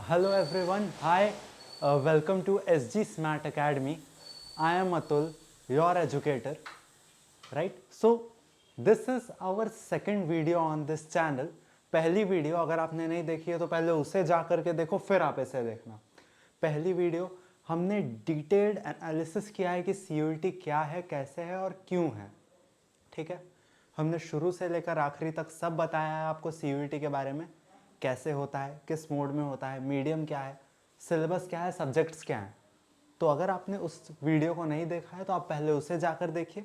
Hello everyone. Hi. Welcome to SG Smart Academy. I am Atul, your educator. Right? So this is our second video on this channel. पहली video अगर आपने नहीं देखी है तो पहले उसे जा करके देखो, फिर आप इसे देखना. पहली वीडियो हमने डिटेल्ड एनालिसिस किया है कि CUET क्या है, कैसे है और क्यों है. ठीक है, हमने शुरू से लेकर आखिरी तक सब बताया है आपको CUET के बारे में, कैसे होता है, किस मोड में होता है, मीडियम क्या है, सिलेबस क्या है, सब्जेक्ट्स क्या हैं. तो अगर आपने उस वीडियो को नहीं देखा है तो आप पहले उसे जाकर देखिए,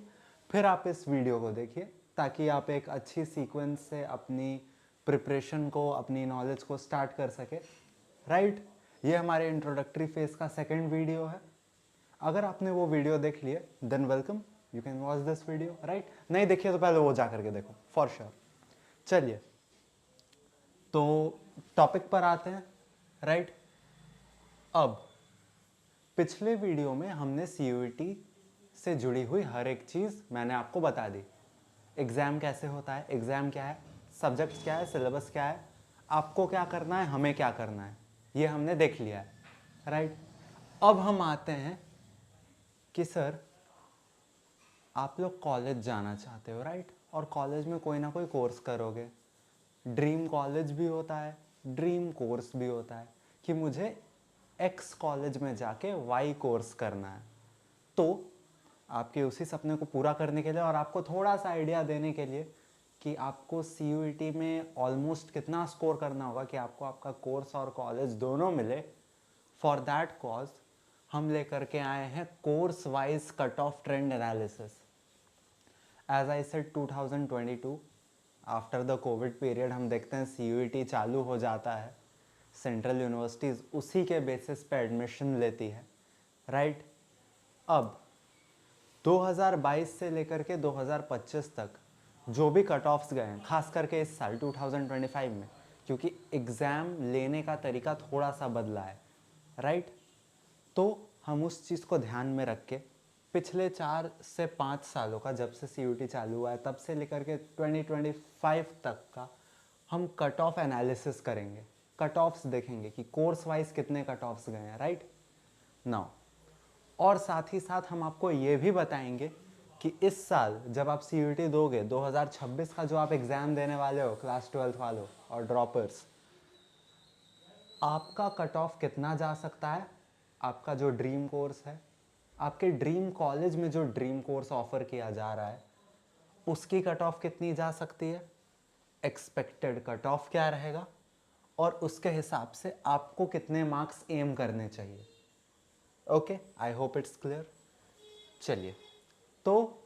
फिर आप इस वीडियो को देखिए, ताकि आप एक अच्छी सीक्वेंस से अपनी प्रिपरेशन को, अपनी नॉलेज को स्टार्ट कर सके. राइट, ये हमारे इंट्रोडक्टरी फेज का सेकंड वीडियो है. अगर आपने वो वीडियो देख लिए than welcome, you can watch this video. Right, नहीं देखिए तो पहले वो जा करके देखो फॉर श्योर. चलिए, तो टॉपिक पर आते हैं. राइट, अब पिछले वीडियो में हमने CUET से जुड़ी हुई हर एक चीज़ मैंने आपको बता दी. एग्ज़ाम कैसे होता है, एग्ज़ाम क्या है, सब्जेक्ट्स क्या है, सिलेबस क्या है, आपको क्या करना है, हमें क्या करना है, ये हमने देख लिया है. राइट, अब हम आते हैं कि सर आप लोग कॉलेज जाना चाहते हो. राइट, और कॉलेज में कोई ना कोई कोर्स करोगे. ड्रीम कॉलेज भी होता है, ड्रीम कोर्स भी होता है कि मुझे एक्स कॉलेज में जाके वाई कोर्स करना है. तो आपके उसी सपने को पूरा करने के लिए और आपको थोड़ा सा आइडिया देने के लिए कि आपको CUET में ऑलमोस्ट कितना स्कोर करना होगा कि आपको आपका कोर्स और कॉलेज दोनों मिले, फॉर दैट कॉज हम लेकर के आए हैं course wise cut off trend analysis. As I said 2022 after the Covid period हम देखते हैं CUET चालू हो जाता है, सेंट्रल यूनिवर्सिटीज़ उसी के बेसिस पे एडमिशन लेती है. राइट, अब 2022 से लेकर के 2025 तक जो भी कट ऑफ्स गए हैं, खास करके इस साल 2025 में, क्योंकि एग्ज़ाम लेने का तरीका थोड़ा सा बदला है. राइट, तो हम उस चीज़ को ध्यान में रख के पिछले 4 से 5 सालों का, जब से CUET चालू हुआ है तब से लेकर के 2025 तक का हम कट ऑफ एनालिसिस करेंगे. कट ऑफ्स देखेंगे कि कोर्स वाइज कितने कट ऑफ्स गए हैं. राइट नाउ, और साथ ही साथ हम आपको ये भी बताएंगे कि इस साल जब आप CUET दोगे, 2026 का जो आप एग्ज़ाम देने वाले हो, क्लास 12 वालों और ड्रॉपर्स, आपका कट ऑफ कितना जा सकता है. आपका जो ड्रीम कोर्स है, आपके ड्रीम कॉलेज में जो ड्रीम कोर्स ऑफर किया जा रहा है, उसकी कट ऑफ कितनी जा सकती है, एक्सपेक्टेड कट ऑफ क्या रहेगा, और उसके हिसाब से आपको कितने मार्क्स एम करने चाहिए. Okay, I hope it's clear. चलिए, तो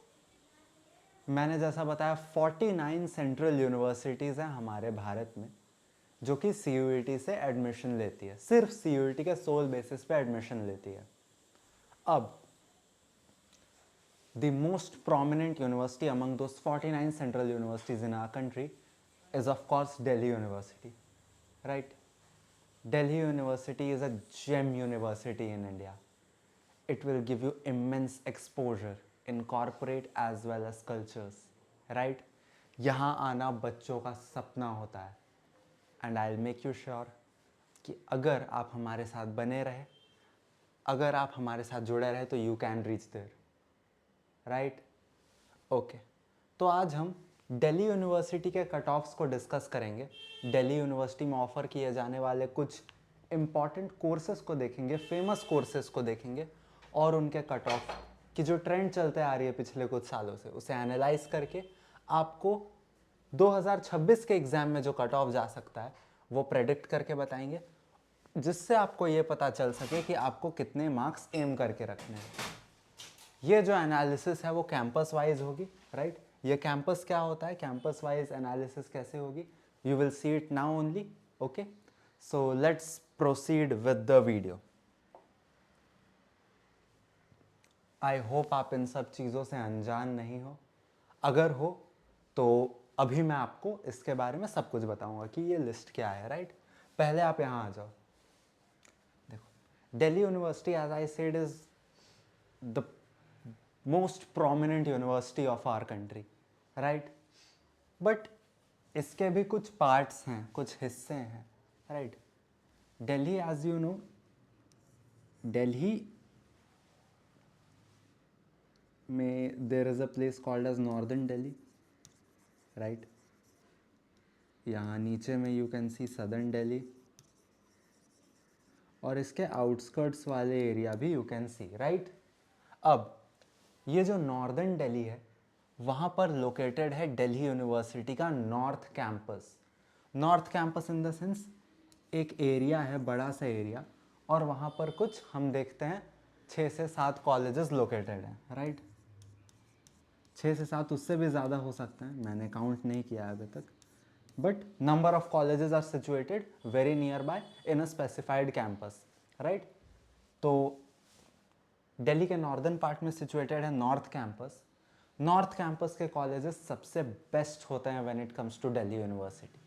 मैंने जैसा बताया 49 सेंट्रल यूनिवर्सिटीज़ हैं हमारे भारत में जो कि CUET से एडमिशन लेती है, सिर्फ CUET के सोल बेसिस पे एडमिशन लेती है. अब the most prominent university among those 49 central universities in our country is of course Delhi University. Right, Delhi University is a gem university in India. It will give you immense exposure in corporate as well as cultures. Right, यहाँ आना बच्चों का सपना होता है. And I will make you sure कि अगर आप हमारे साथ बने रहे, अगर आप हमारे साथ जुड़े रहे, तो you can reach there. Right, okay, तो आज हम दिल्ली यूनिवर्सिटी के कट ऑफ्स को डिस्कस करेंगे. दिल्ली यूनिवर्सिटी में ऑफ़र किए जाने वाले कुछ इम्पॉर्टेंट कोर्सेज़ को देखेंगे, फेमस कोर्सेज़ को देखेंगे, और उनके कट ऑफ की जो ट्रेंड चलते आ रही है पिछले कुछ सालों से, उसे एनालाइज करके आपको 2026 के एग्ज़ाम में जो कट ऑफ जा सकता है वो प्रेडिक्ट करके बताएंगे, जिससे आपको ये पता चल सके कि आपको कितने मार्क्स एम करके रखने हैं. ये जो एनालिसिस है वो कैंपस वाइज होगी. राइट, ये कैंपस क्या होता है, कैंपस वाइज एनालिसिस कैसे होगी, you will see it now only. Okay, so let's proceed with the video. I hope आप इन सब चीज़ों से अनजान नहीं हो. अगर हो तो अभी मैं आपको इसके बारे में सब कुछ बताऊंगा कि ये लिस्ट क्या है. राइट, पहले आप यहाँ आ जाओ. देखो, Delhi University as I said is the most prominent university of our country. Right, but इसके भी कुछ पार्ट्स हैं, कुछ हिस्से हैं. Right, Delhi, as you know, Delhi there is a place called as Northern Delhi, right? यहाँ नीचे में you can see southern Delhi, और इसके आउटस्कर्ट्स वाले एरिया भी यू कैन सी, राइट? अब ये जो नॉर्दर्न दिल्ली है वहाँ पर लोकेटेड है दिल्ली यूनिवर्सिटी का north campus. North campus in the sense एक एरिया है, बड़ा सा एरिया, और वहाँ पर कुछ हम देखते हैं 6 से 7 कॉलेजेस लोकेटेड हैं, राइट? 6 से 7, उससे भी ज़्यादा हो सकते हैं, मैंने काउंट नहीं किया अभी तक, but number of colleges are situated very nearby in a specified campus, right? तो दिल्ली के नॉर्दर्न पार्ट में सिचुएटेड है नॉर्थ कैंपस। नॉर्थ कैंपस के कॉलेजेस सबसे बेस्ट होते हैं when it comes to Delhi University,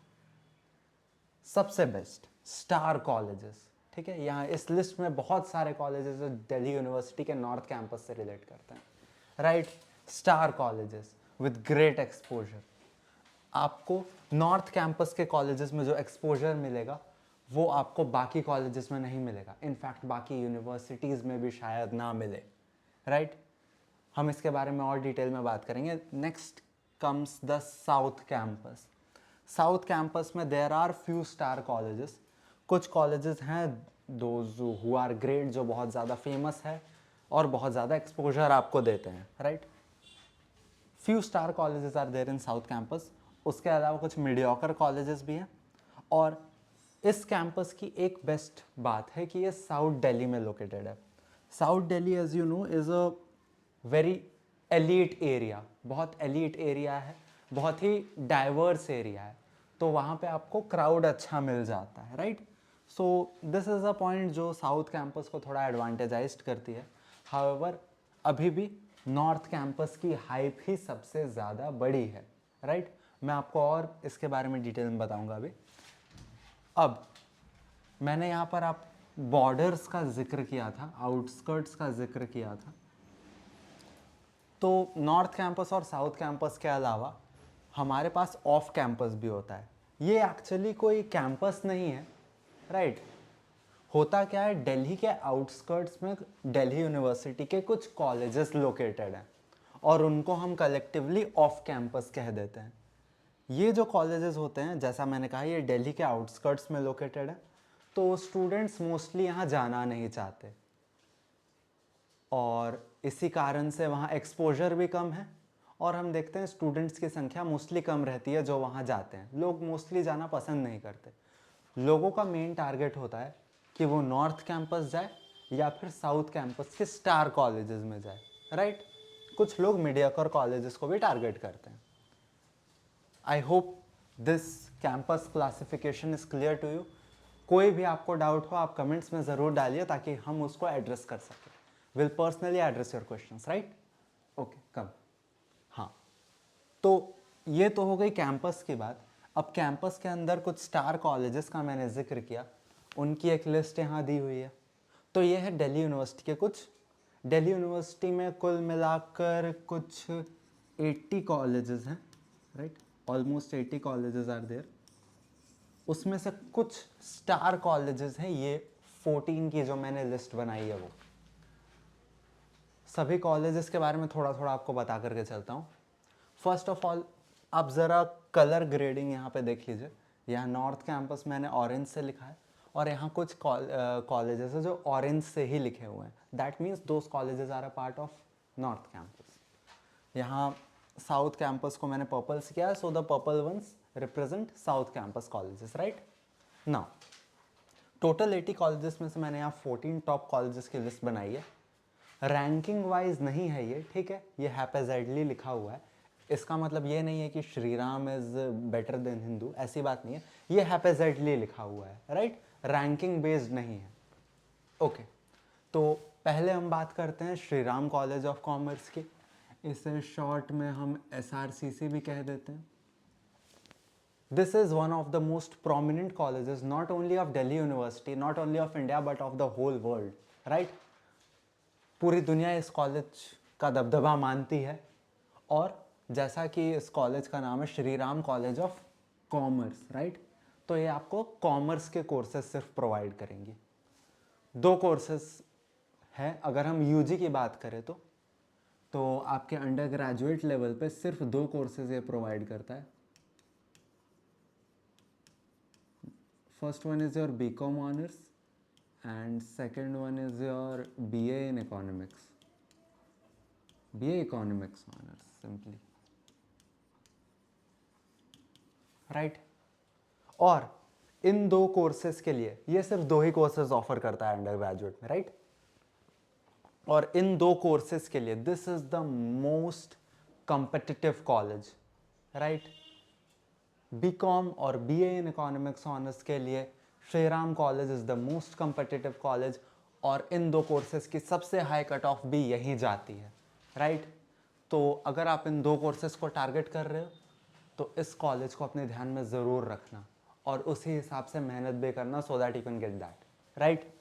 सबसे बेस्ट स्टार कॉलेजेस, ठीक है? यहाँ इस लिस्ट में बहुत सारे कॉलेजेस जो दिल्ली यूनिवर्सिटी के नॉर्थ कैंपस से रिलेट करते हैं, right? Star colleges with great exposure. आपको नॉर्थ कैंपस के कॉलेजेस में जो एक्सपोजर मिलेगा वो आपको बाकी कॉलेजेस में नहीं मिलेगा, इनफैक्ट बाकी यूनिवर्सिटीज़ में भी शायद ना मिले, राइट? हम इसके बारे में और डिटेल में बात करेंगे। Next comes the South Campus. South campus में there are few star colleges. कुछ कॉलेजेस हैं दोज हु आर ग्रेट, जो बहुत ज़्यादा फेमस है और बहुत ज़्यादा एक्सपोजर आपको देते हैं, right? Few star colleges are there in south campus. उसके अलावा कुछ मीडियोकर कॉलेजेस भी हैं, और इस कैंपस की एक बेस्ट बात है कि ये साउथ दिल्ली में लोकेटेड है। South Delhi as you know is a very elite area, बहुत एलीट एरिया है, बहुत ही डाइवर्स एरिया है, तो वहाँ पे आपको क्राउड अच्छा मिल जाता है, right? So this is a point जो साउथ कैंपस को थोड़ा एडवांटेजाइज्ड करती है। हाउएवर अभी भी नॉर्थ कैंपस की हाइप ही सबसे ज़्यादा बड़ी है, राइट? मैं आपको और इसके बारे में डिटेल में बताऊंगा अभी। अब मैंने यहाँ पर आप बॉर्डर्स का जिक्र किया था, आउटस्कर्ट्स का जिक्र किया था, तो नॉर्थ कैंपस और साउथ कैंपस के अलावा हमारे पास ऑफ कैंपस भी होता है। ये एक्चुअली कोई कैंपस नहीं है, राइट? होता क्या है, दिल्ली के आउटस्कर्ट्स में दिल्ली यूनिवर्सिटी के कुछ कॉलेजेस लोकेटेड हैं और उनको हम कलेक्टिवली ऑफ कैंपस कह देते हैं। ये जो कॉलेजेस होते हैं, जैसा मैंने कहा, ये दिल्ली के आउटस्कर्ट्स में लोकेटेड है, तो स्टूडेंट्स मोस्टली यहाँ जाना नहीं चाहते और इसी कारण से वहाँ एक्सपोजर भी कम है, और हम देखते हैं स्टूडेंट्स की संख्या मोस्टली कम रहती है जो वहाँ जाते हैं। लोग मोस्टली जाना पसंद नहीं करते। लोगों का मेन टारगेट होता है कि वो नॉर्थ कैंपस जाए या फिर साउथ कैंपस के स्टार कॉलेजेस में जाए, राइट? कुछ लोग मीडियोकर कॉलेजेस को भी टारगेट करते हैं। I hope this campus classification is clear to you. कोई भी आपको डाउट हो आप कमेंट्स में ज़रूर डालिए ताकि हम उसको एड्रेस कर सकें। Will personally address your questions, right? Okay, come. हाँ, तो ये तो हो गई कैंपस की बात। अब कैंपस के अंदर कुछ स्टार कॉलेजेस का मैंने जिक्र किया, उनकी एक लिस्ट यहाँ दी हुई है। तो ये है दिल्ली यूनिवर्सिटी के कुछ। दिल्ली यूनिवर्सिटी में कुल मिलाकर कुछ 80 कॉलेजेस हैं, right? Almost 80 colleges are there. उसमें से कुछ स्टार कॉलेजेस हैं, ये 14 की जो मैंने लिस्ट बनाई है वो। सभी कॉलेजेस के बारे में थोड़ा थोड़ा आपको बता करके चलता हूँ। फर्स्ट ऑफ ऑल, आप ज़रा कलर ग्रेडिंग यहाँ पे देख लीजिए। यहाँ नॉर्थ कैंपस मैंने ऑरेंज से लिखा है, और यहाँ कुछ कॉलेजेस है जो ऑरेंज से ही लिखे हुए हैं। That means those colleges are a part of north campus. यहाँ साउथ कैंपस को मैंने पर्पल से किया है, so the purple ones represent south campus colleges, right? Now total 80 colleges में से मैंने यहाँ 14 टॉप कॉलेजेस की लिस्ट बनाई है। रैंकिंग वाइज नहीं है ये, ठीक है? ये हैपेजाइडली लिखा हुआ है। इसका मतलब ये नहीं है कि Shri Ram is better than Hindu, ऐसी बात नहीं है। ये हैपेजाइडली लिखा हुआ है, राइट? रैंकिंग बेस्ड नहीं है। ओके, तो पहले हम बात करते हैं Shri Ram college of commerce की। इसे शॉर्ट में हम SRCC भी कह देते हैं। This is one of the most prominent colleges, not only of Delhi University, not only of India, but of the whole world, right? पूरी दुनिया इस कॉलेज का दबदबा मानती है, और जैसा कि इस कॉलेज का नाम है Shri Ram college of commerce, right? तो ये आपको कॉमर्स के कोर्सेज सिर्फ प्रोवाइड करेंगी। 2 कोर्सेज है, अगर हम यूजी की बात करें तो आपके अंडर ग्रेजुएट लेवल पे सिर्फ 2 कोर्सेज ये प्रोवाइड करता है। First one is your BCom honours and second one is your BA in economics, BA economics honours simply, right. और इन 2 कोर्सेज के लिए ये सिर्फ 2 ही कोर्सेज ऑफर करता है अंडर ग्रेजुएट में, राइट। और इन 2 कोर्सेज के लिए this is the most competitive college, right. BCom और बीए इन इकोनॉमिक्स ऑनर्स के लिए Shri Ram College is the most competitive college, और इन 2 कोर्सेज की सबसे हाई कट ऑफ भी यही जाती है, राइट। तो अगर आप इन 2 कोर्सेज को टारगेट कर रहे हो तो इस कॉलेज को अपने ध्यान में ज़रूर रखना और उसी हिसाब से मेहनत भी करना, so that you can get that, right.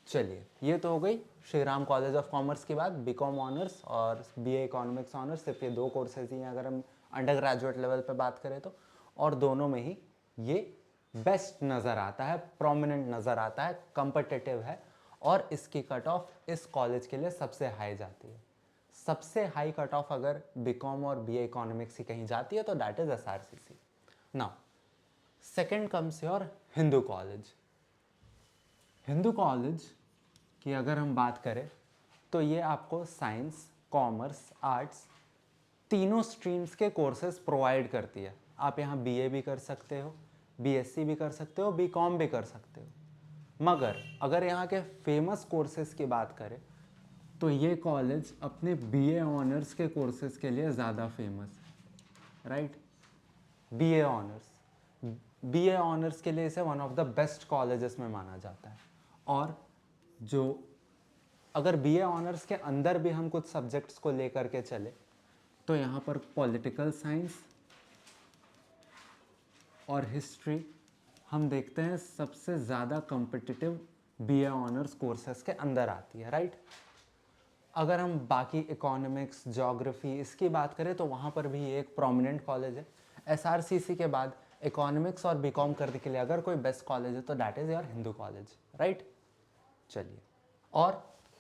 चलिए, ये तो हो गई Shri Ram college of commerce की बात। बीकॉम ऑनर्स और बीए इकोनॉमिक्स ऑनर्स सिर्फ ये 2 कोर्सेज ही हैं अगर हम अंडर ग्रेजुएट लेवल पे बात करें तो, और दोनों में ही ये बेस्ट नज़र आता है, प्रोमिनेंट नज़र आता है, कम्पिटिटिव है, और इसकी कट ऑफ इस कॉलेज के लिए सबसे हाई जाती है। सबसे हाई कट ऑफ अगर बीकॉम और बीए इकोनॉमिक्स की कहीं जाती है तो that is SRCC। Now second comes your Hindu college. Hindu college की अगर हम बात करें तो ये आपको साइंस, कॉमर्स, आर्ट्स तीनों स्ट्रीम्स के कोर्सेज प्रोवाइड करती है। आप यहाँ बीए भी कर सकते हो, बीएससी भी कर सकते हो, बीकॉम भी कर सकते हो। मगर अगर यहाँ के फेमस कोर्सेज की बात करें तो ये कॉलेज अपने बीए ऑनर्स के कोर्सेज के लिए ज़्यादा फेमस है, राइट। बीए ऑनर्स के लिए इसे one of the best colleges में माना जाता है। और जो अगर बीए ऑनर्स के अंदर भी हम कुछ सब्जेक्ट्स को लेकर के चले तो यहाँ पर पॉलिटिकल साइंस और हिस्ट्री हम देखते हैं सबसे ज़्यादा कॉम्पिटिटिव बीए ऑनर्स कोर्सेज के अंदर आती है, राइट। अगर हम बाकी इकोनॉमिक्स, ज्योग्राफी इसकी बात करें तो वहाँ पर भी एक प्रोमिनेंट कॉलेज है। SRCC के बाद इकोनॉमिक्स और बीकॉम करने के लिए अगर कोई बेस्ट कॉलेज है तो that is your Hindu college, right. चलिए, और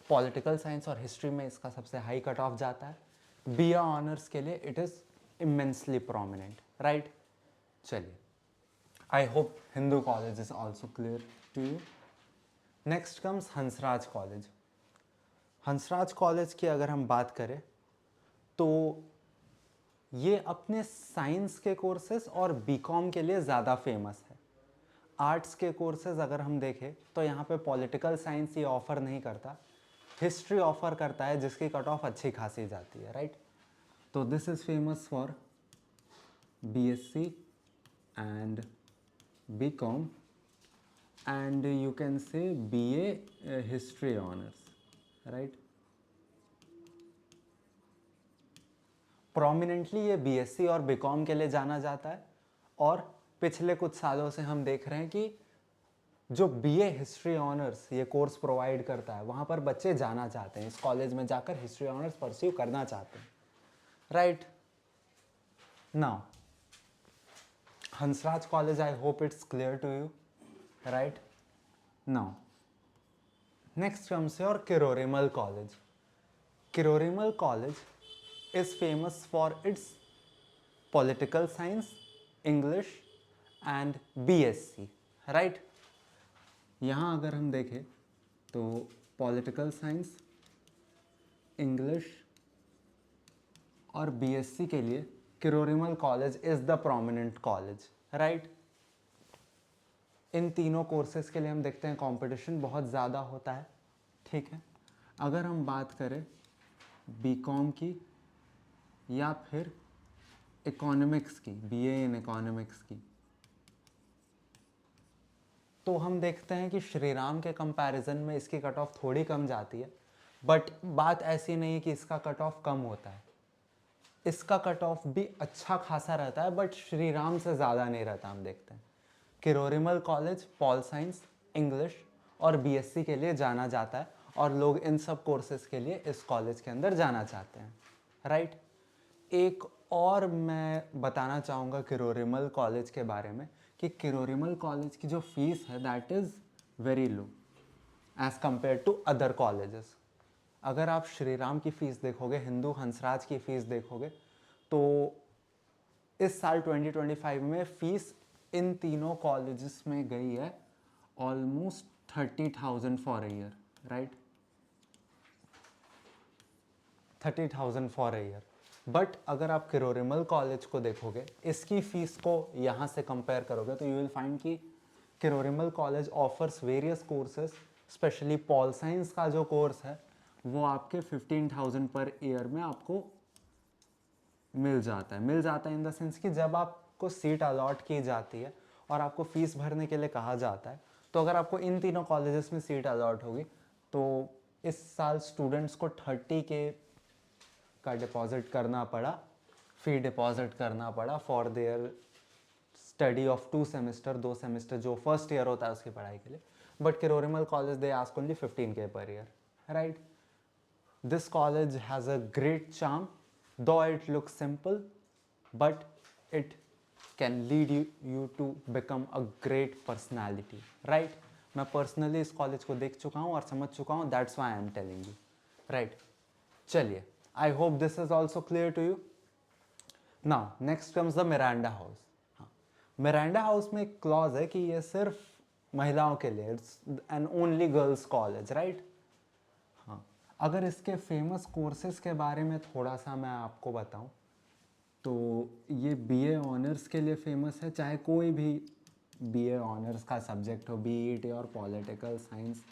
पॉलिटिकल साइंस और हिस्ट्री में इसका सबसे हाई कट ऑफ जाता है। बीए ऑनर्स के लिए it is immensely prominent, right. चलिए, I hope Hindu college is also clear to you. Next comes Hansraj college. Hansraj college की अगर हम बात करें तो ये अपने साइंस के कोर्सेज और बीकॉम के लिए ज़्यादा फेमस है। आर्ट्स के कोर्सेज अगर हम देखें तो यहाँ पे पॉलिटिकल साइंस ये ऑफ़र नहीं करता, हिस्ट्री ऑफ़र करता है जिसकी कट ऑफ अच्छी खासी जाती है, राइट। तो this is famous for BSc and BCom and you can say BA history honours, right. Prominently ये BSc और बीकॉम के लिए जाना जाता है, और पिछले कुछ सालों से हम देख रहे हैं कि जो BA हिस्ट्री ऑनर्स ये कोर्स प्रोवाइड करता है वहाँ पर बच्चे जाना चाहते हैं, इस कॉलेज में जाकर हिस्ट्री ऑनर्स परस्यू करना चाहते हैं, right. Now Hansraj College, I hope it's clear to you, right. Now next comes your Kirorimal College. Kirorimal College is famous for its political science, English and BSc, right? यहाँ अगर हम देखें तो पॉलिटिकल साइंस, इंग्लिश और BSc के लिए Kirorimal college is the prominent college, right. इन तीनों कोर्सेज के लिए हम देखते हैं कंपटीशन बहुत ज़्यादा होता है, ठीक है। अगर हम बात करें बीकॉम की या फिर इकोनॉमिक्स की, BA इन इकोनॉमिक्स की, तो हम देखते हैं कि श्री राम के कंपैरिजन में इसकी कट ऑफ थोड़ी कम जाती है, बट बात ऐसी नहीं है कि इसका कट ऑफ कम होता है। इसका कट ऑफ भी अच्छा खासा रहता है, बट श्री राम से ज़्यादा नहीं रहता। हम देखते हैं Kirori Mal college pol science, English और BSc के लिए जाना जाता है, और लोग इन सब कोर्सेज के लिए इस कॉलेज के अंदर जाना चाहते हैं, राइट। एक और मैं बताना चाहूँगा किरोरीमल कॉलेज के बारे में कि किरोरिमल कॉलेज की जो फीस है that is very low as compare to other colleges. अगर आप श्री राम की फ़ीस देखोगे, हिंदू हंसराज की फ़ीस देखोगे, तो इस साल 2025 में फ़ीस इन तीनों कॉलेजेस में गई है almost 30,000 for a year, right, 30,000 for a year. But अगर आप किरोरिमल कॉलेज को देखोगे, इसकी फ़ीस को यहाँ से कंपेयर करोगे, तो यू विल फाइंड कि Kirorimal college offers various courses, specially pol science का जो कोर्स है वो आपके 15,000 पर ईयर में आपको मिल जाता है इन द सेंस कि जब आपको सीट अलॉट की जाती है और आपको फ़ीस भरने के लिए कहा जाता है, तो अगर आपको इन तीनों कॉलेजेस में सीट अलॉट होगी तो इस साल स्टूडेंट्स को 30K का डिपॉजिट करना पड़ा, फ़ी डिपॉजिट करना पड़ा for their study of 2 semester, 2 semester जो फर्स्ट ईयर होता है उसकी पढ़ाई के लिए। But Kirorimal college they ask only 15K पर year, right. This college has a great charm, though it looks simple, but it can lead you to become a great personality, right? मैं personally इस college को देख चुका हूँ और समझ चुका हूँ, that's why I am telling you, right. चलिए, I hope this is also clear to you. Now next comes the Miranda house. हाँ, मिरांडा हाउस में एक क्लॉज है कि ये सिर्फ महिलाओं के लिए, it's an only girls college, right. हाँ, अगर इसके फेमस कोर्सेज के बारे में थोड़ा सा मैं आपको बताऊं, तो ये बीए ऑनर्स के लिए फेमस है, चाहे कोई भी बीए ऑनर्स का सब्जेक्ट हो, बीईटी और पॉलिटिकल साइंस,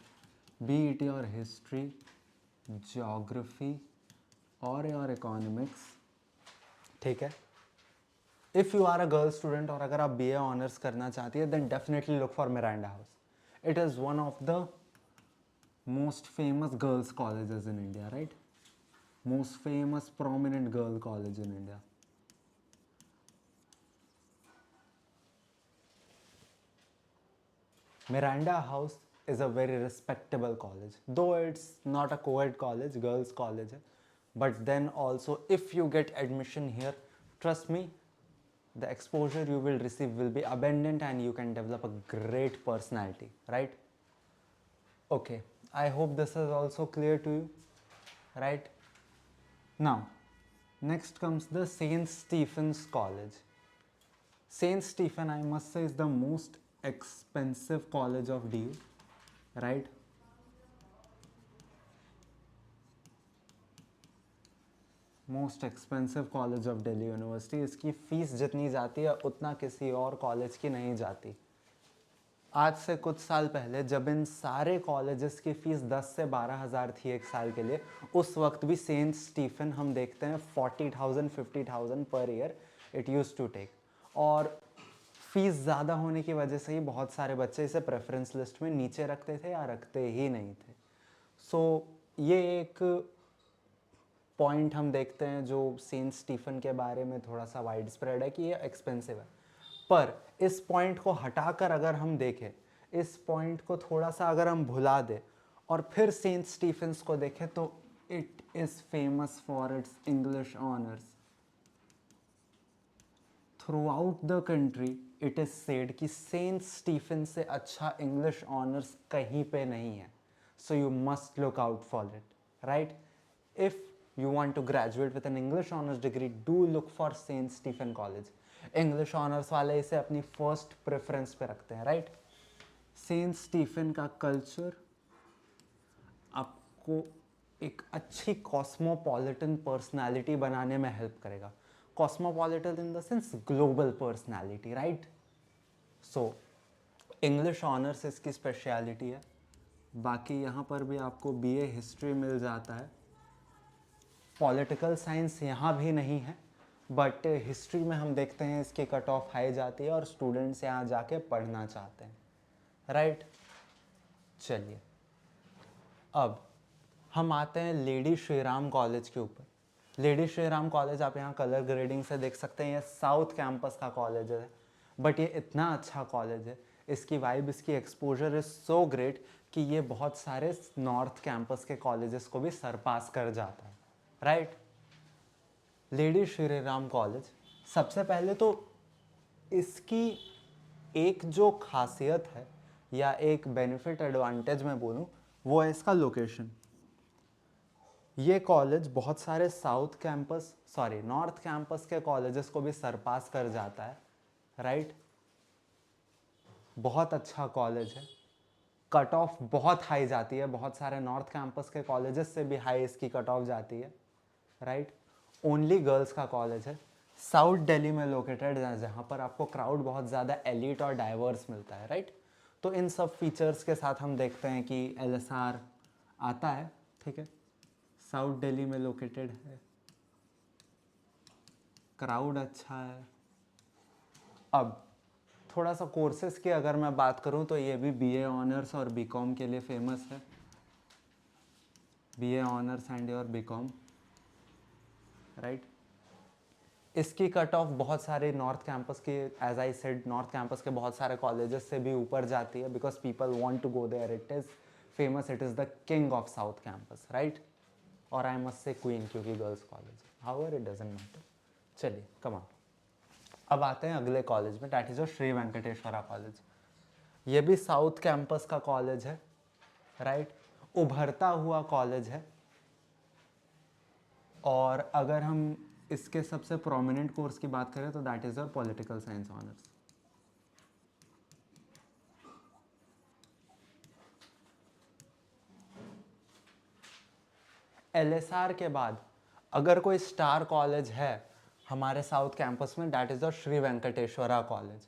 बीईटी और हिस्ट्री, ज्योग्राफी और इकोनॉमिक्स, ठीक है। If you are a girl student और अगर आप बीए ऑनर्स करना चाहती है, then definitely look for Miranda House. It is one of the most famous girls colleges in India, right? Most famous prominent girl college in India. Miranda House is a very respectable college, though it's not a co-ed college, girls college है, but then also if you get admission here, trust me, the exposure you will receive will be abundant and you can develop a great personality, right? Okay, I hope this is also clear to you, right? Now, next comes the St. Stephen's College. St. Stephen, I must say, is the most expensive college of DU, right? Most expensive college of Delhi university. इसकी fees जितनी जाती है उतना किसी और college की नहीं जाती। आज से कुछ साल पहले जब इन सारे कॉलेजेस की फ़ीस 10 से 12,000 थी एक साल के लिए, उस वक्त भी सेंट स्टीफन हम देखते हैं 40,000 50,000 per year it use to take. और फीस ज़्यादा होने की वजह से ही बहुत सारे बच्चे इसे प्रेफरेंस लिस्ट में नीचे रखते थे या रखते ही नहीं थे। सो ये एक पॉइंट हम देखते हैं जो सेंट स्टीफन के बारे में थोड़ा सा वाइड स्प्रेड है कि ये एक्सपेंसिव है। पर इस पॉइंट को हटाकर अगर हम देखें, इस पॉइंट को थोड़ा सा अगर हम भुला दें और फिर सेंट स्टीफन्स को देखें, तो it is famous for its English honours. Through out the country it is said कि सेंट स्टीफन से अच्छा इंग्लिश ऑनर्स कहीं पे नहीं है। So you must look out for it, right. If you want to graduate with an English honors degree, do look for St. Stephen College. English honors वाले इसे अपनी फर्स्ट प्रेफरेंस पे रखते हैं, राइट। सेंट स्टीफन का culture आपको एक अच्छी कॉस्मोपॉलिटन पर्सनालिटी बनाने में हेल्प करेगा। Cosmopolitan in the sense global personality, right. So English honours इसकी स्पेशलिटी है। बाकी यहाँ पर भी आपको बीए हिस्ट्री मिल जाता है। पॉलिटिकल साइंस यहाँ भी नहीं है, बट हिस्ट्री में हम देखते हैं इसकी कट ऑफ हाई जाती है और स्टूडेंट्स यहाँ जाके पढ़ना चाहते हैं, राइट। चलिए, अब हम आते हैं लेडी श्री राम कॉलेज के ऊपर। लेडी श्री राम कॉलेज आप यहाँ कलर ग्रेडिंग से देख सकते हैं, ये साउथ कैंपस का कॉलेज है, बट ये इतना अच्छा कॉलेज है, इसकी वाइब, इसकी एक्सपोजर इज़ सो ग्रेट कि ये बहुत सारे नॉर्थ कैंपस के कॉलेजेस को भी सरपास कर जाता है, right. Lady Shri Ram college, सबसे पहले तो इसकी एक जो खासियत है या एक बेनिफिट एडवांटेज मैं बोलूँ वो है इसका लोकेशन। ये कॉलेज बहुत सारे नॉर्थ कैंपस के कॉलेजेस को भी सरपास कर जाता है, राइट। बहुत अच्छा कॉलेज है, कट ऑफ बहुत हाई जाती है, बहुत सारे नॉर्थ कैंपस के कॉलेजेस से भी हाई इसकी कट ऑफ जाती है, राइट। ओनली गर्ल्स का कॉलेज है, साउथ दिल्ली में लोकेटेड है, जहाँ पर आपको क्राउड बहुत ज़्यादा एलिट और डाइवर्स मिलता है, राइट। तो इन सब फीचर्स के साथ हम देखते हैं कि LSR आता है, ठीक है। साउथ दिल्ली में लोकेटेड है, क्राउड अच्छा है। अब थोड़ा सा कोर्सेज की अगर मैं बात करूं तो ये भी BA ऑनर्स और BCom के लिए फेमस है, BA ऑनर्स एंड और BCom, राइट। इसकी कट ऑफ बहुत सारे नॉर्थ कैंपस के, as I said, north campus के बहुत सारे कॉलेजेस से भी ऊपर जाती है, because people want to go there. It is famous, it is the king of south campus, right. और आई मस्ट से क्वीन, क्योंकि girls college, however it doesn't matter. चलिए कम ऑन, अब आते हैं अगले कॉलेज में, that is Shri Venkateswara College. ये भी साउथ कैंपस का कॉलेज है, राइट। उभरता हुआ कॉलेज है। और अगर हम इसके सबसे प्रोमिनेंट कोर्स की बात करें तो that is your political science honours. LSR के बाद अगर कोई स्टार कॉलेज है हमारे साउथ कैंपस में, that is the Shri Venkateswara college.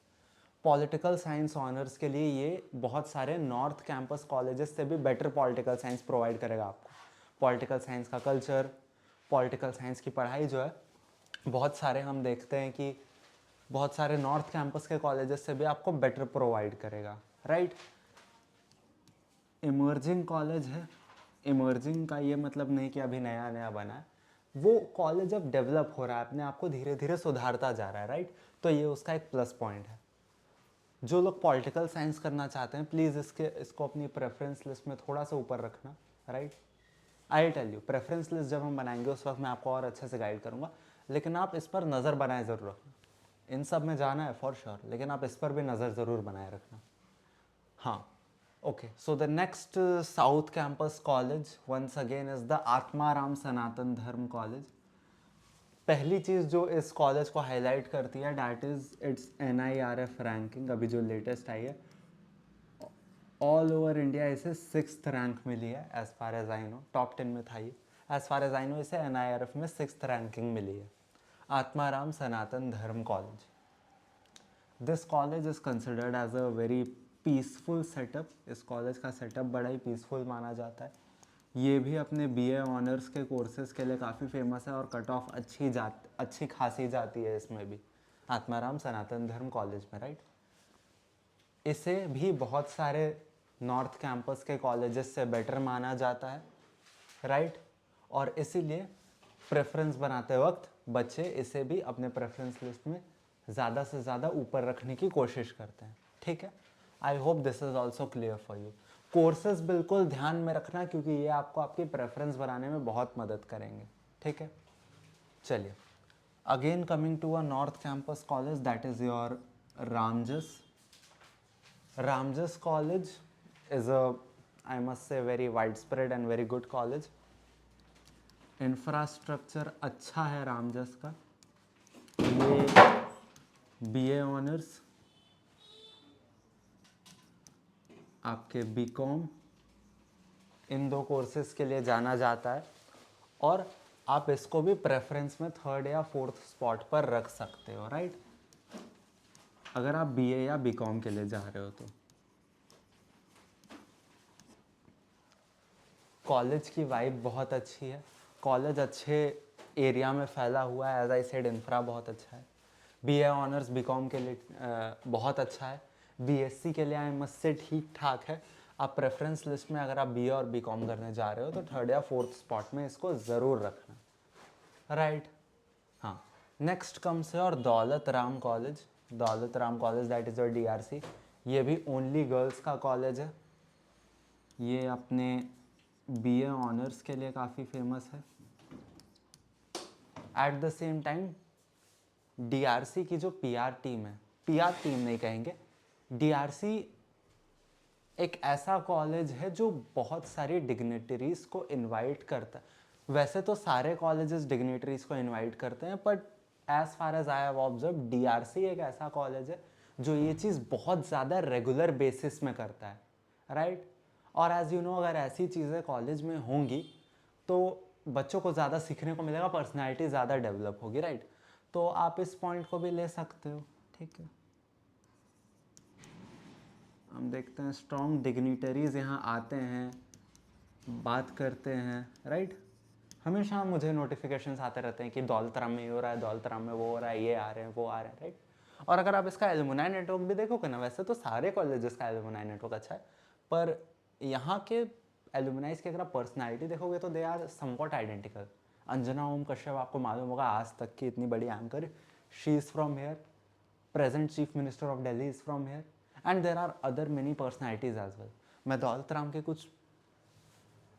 Political science honours के लिए ये बहुत सारे नॉर्थ कैंपस कॉलेजेस से भी बेटर पॉलिटिकल साइंस प्रोवाइड करेगा आपको। पॉलिटिकल साइंस का कल्चर, पॉलिटिकल साइंस की पढ़ाई जो है, बहुत सारे हम देखते हैं कि बहुत सारे नॉर्थ कैंपस के कॉलेजेस से भी आपको बेटर प्रोवाइड करेगा, राइट। इमर्जिंग कॉलेज है। इमर्जिंग का ये मतलब नहीं कि अभी नया नया बना है, वो कॉलेज अब डेवलप हो रहा है, अपने आप को धीरे धीरे सुधारता जा रहा है, राइट। तो ये उसका एक प्लस पॉइंट है। जो लोग पॉलिटिकल साइंस करना चाहते हैं, प्लीज़ इसको अपनी प्रेफरेंस लिस्ट में थोड़ा सा ऊपर रखना, right. I tell you, preference list जब हम बनाएंगे उस वक्त मैं आपको और अच्छे से गाइड करूँगा, लेकिन आप इस पर नज़र बनाए ज़रूर रखना। इन सब में जाना है फॉर श्योर, लेकिन आप इस पर भी नज़र ज़रूर बनाए रखना। हाँ, okay. So the next South Campus college once again is the Atmaram Sanatan Dharma college. पहली चीज़ जो इस कॉलेज को हाईलाइट करती है, that is it's NIRF ranking, अभी जो लेटेस्ट आई है। ऑल ओवर इंडिया इसे 6th रैंक मिली है, as far as I know. Top 10 में था ये, as far as I know इसे NIRF में 6th रैंकिंग मिली है। Atmaram Sanatan Dharma college, this college is considered as a very peaceful setup. इस कॉलेज का सेटअप बड़ा ही पीसफुल माना जाता है। ये भी अपने BA ऑनर्स के कोर्सेज़ के लिए काफ़ी फेमस है और कट ऑफ अच्छी खासी जाती है इसमें भी, आत्माराम सनातन धर्म कॉलेज में, राइट। इसे भी बहुत सारे नॉर्थ कैंपस के कॉलेजेस से बेटर माना जाता है, राइट। और इसीलिए प्रेफरेंस बनाते वक्त बच्चे इसे भी अपने प्रेफरेंस लिस्ट में ज़्यादा से ज़्यादा ऊपर रखने की कोशिश करते हैं, ठीक है। I hope this is also clear for you. Courses बिल्कुल ध्यान में रखना, क्योंकि ये आपको आपकी प्रेफरेंस बनाने में बहुत मदद करेंगे, ठीक है। चलिए, again coming to a north campus college, that is your Ramjas. Ramjas College is a, I must say, very widespread and very good college. Infrastructure अच्छा है रामजस का। ये BA ऑनर्स, आपके BCom, इन दो कोर्सेज के लिए जाना जाता है, और आप इसको भी प्रेफरेंस में 3rd या 4th स्पॉट पर रख सकते हो, राइट। अगर आप BA या BCom के लिए जा रहे हो तो। कॉलेज की वाइब बहुत अच्छी है, कॉलेज अच्छे एरिया में फैला हुआ है, एज आई सेड इंफ्रा बहुत अच्छा है। BA ऑनर्स BCom के लिए बहुत अच्छा है। BSc के लिए आई मस्ट से ठीक ठाक है। आप प्रेफरेंस लिस्ट में अगर आप BA और BCom करने जा रहे हो तो 3rd या 4th स्पॉट में इसको ज़रूर रखना, राइट। हाँ, नेक्स्ट कम्स है और दौलत राम कॉलेज। दौलत Ram college that is your DRC। ये भी ओनली गर्ल्स का कॉलेज है। ये अपने BA ऑनर्स के लिए काफ़ी फेमस है। At the same time DRC की जो PR टीम है, PR टीम नहीं कहेंगे, डीआरसी एक ऐसा कॉलेज है जो बहुत सारी डिग्निटरीज को इनवाइट करता है। वैसे तो सारे कॉलेजेस डिग्निटरीज को इनवाइट करते हैं, but as far as I have observe DRC एक ऐसा कॉलेज है जो ये चीज़ बहुत ज़्यादा रेगुलर बेसिस में करता है, राइट। और एज यू नो, अगर ऐसी चीज़ें कॉलेज में होंगी तो बच्चों को ज़्यादा सीखने को मिलेगा, पर्सनैलिटी ज़्यादा डेवलप होगी, राइट। तो आप इस पॉइंट को भी ले सकते हो, ठीक है। हम देखते हैं स्ट्रॉन्ग डिग्निटरीज यहाँ आते हैं, बात करते हैं, राइट। हमेशा मुझे नोटिफिकेशंस आते रहते हैं कि दौलतराम में ये हो रहा है, दौलतराम में वो हो रहा है, ये आ रहे हैं, वो आ रहे हैं, राइट। और अगर आप इसका एलुमनाई नेटवर्क भी देखोगे ना, वैसे तो सारे कॉलेजेस का एलुमनाई नेटवर्क अच्छा है, पर यहाँ के एलुमनाइज की अगर आप पर्सनैलिटी देखोगे तो they are somewhat identical. Anjana Om Kashyap आपको मालूम होगा, आज तक की इतनी बड़ी anchor, she is from here. Present chief minister of Delhi is from here, and there are other many personalities as well. मैं दौलत राम के कुछ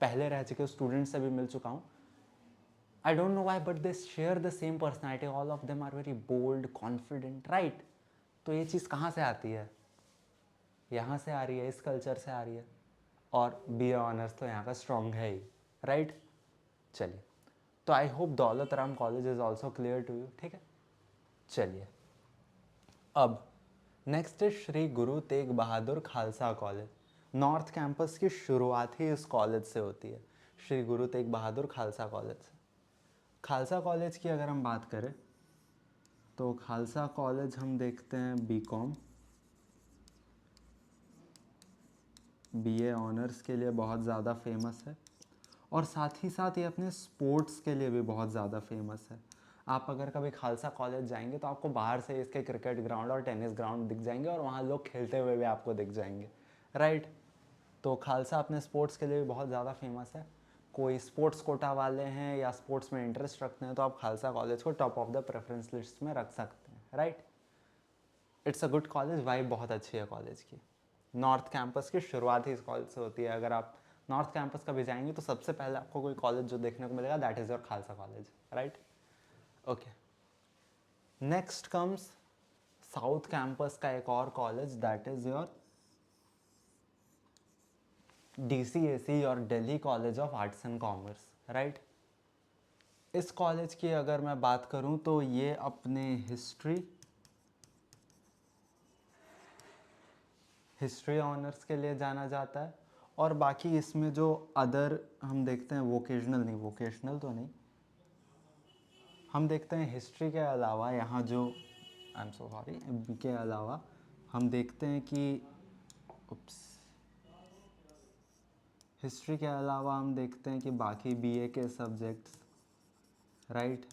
पहले रह चुके स्टूडेंट से भी मिल चुका हूँ। I don't know why, but they share the same personality, all of them are very bold, confident, right. तो ये चीज़ कहाँ से आती है? यहाँ से आ रही है, इस कल्चर से आ रही है। और बी ऑनर्स तो यहाँ का स्ट्रॉन्ग है ही, राइट। चलिए, तो I hope Daulat Ram college is also clear to you, ठीक है। चलिए, अब नेक्स्ट है Shri Guru Tegh Bahadur Khalsa college. North campus की शुरुआत ही इस कॉलेज से होती है, श्री गुरु तेग बहादुर खालसा कॉलेज से। खालसा कॉलेज की अगर हम बात करें तो खालसा कॉलेज हम देखते हैं बीकॉम, बीए ऑनर्स के लिए बहुत ज़्यादा फेमस है, और साथ ही साथ ये अपने स्पोर्ट्स के लिए भी बहुत ज़्यादा फेमस है। आप अगर कभी खालसा कॉलेज जाएंगे तो आपको बाहर से इसके क्रिकेट ग्राउंड और टेनिस ग्राउंड दिख जाएंगे, और वहाँ लोग खेलते हुए भी आपको दिख जाएंगे, राइट। तो खालसा अपने स्पोर्ट्स के लिए भी बहुत ज़्यादा फेमस है। कोई स्पोर्ट्स कोटा वाले हैं या स्पोर्ट्स में इंटरेस्ट रखते हैं तो आप खालसा कॉलेज को top of the preference list में रख सकते हैं, right. It's a good college, vibe बहुत अच्छी है कॉलेज की। नॉर्थ कैंपस की शुरुआत ही इस कॉलेज से होती है। अगर आप नॉर्थ कैंपस कभी जाएंगे तो सबसे पहले आपको कोई कॉलेज जो देखने को मिलेगा, that is your Khalsa college, right. Okay, next comes south campus का एक और college, that is your DCAC और Delhi college of arts and commerce, right. इस कॉलेज की अगर मैं बात करूं तो ये अपने हिस्ट्री ऑनर्स के लिए जाना जाता है, और बाकी इसमें जो अदर हम देखते हैं, वोकेशनल तो नहीं, हम देखते हैं हिस्ट्री के अलावा यहाँ जो, आई एम सो सॉरी, के अलावा हम देखते हैं कि हिस्ट्री के अलावा हम देखते हैं कि बाकी बीए के सब्जेक्ट्स, राइट।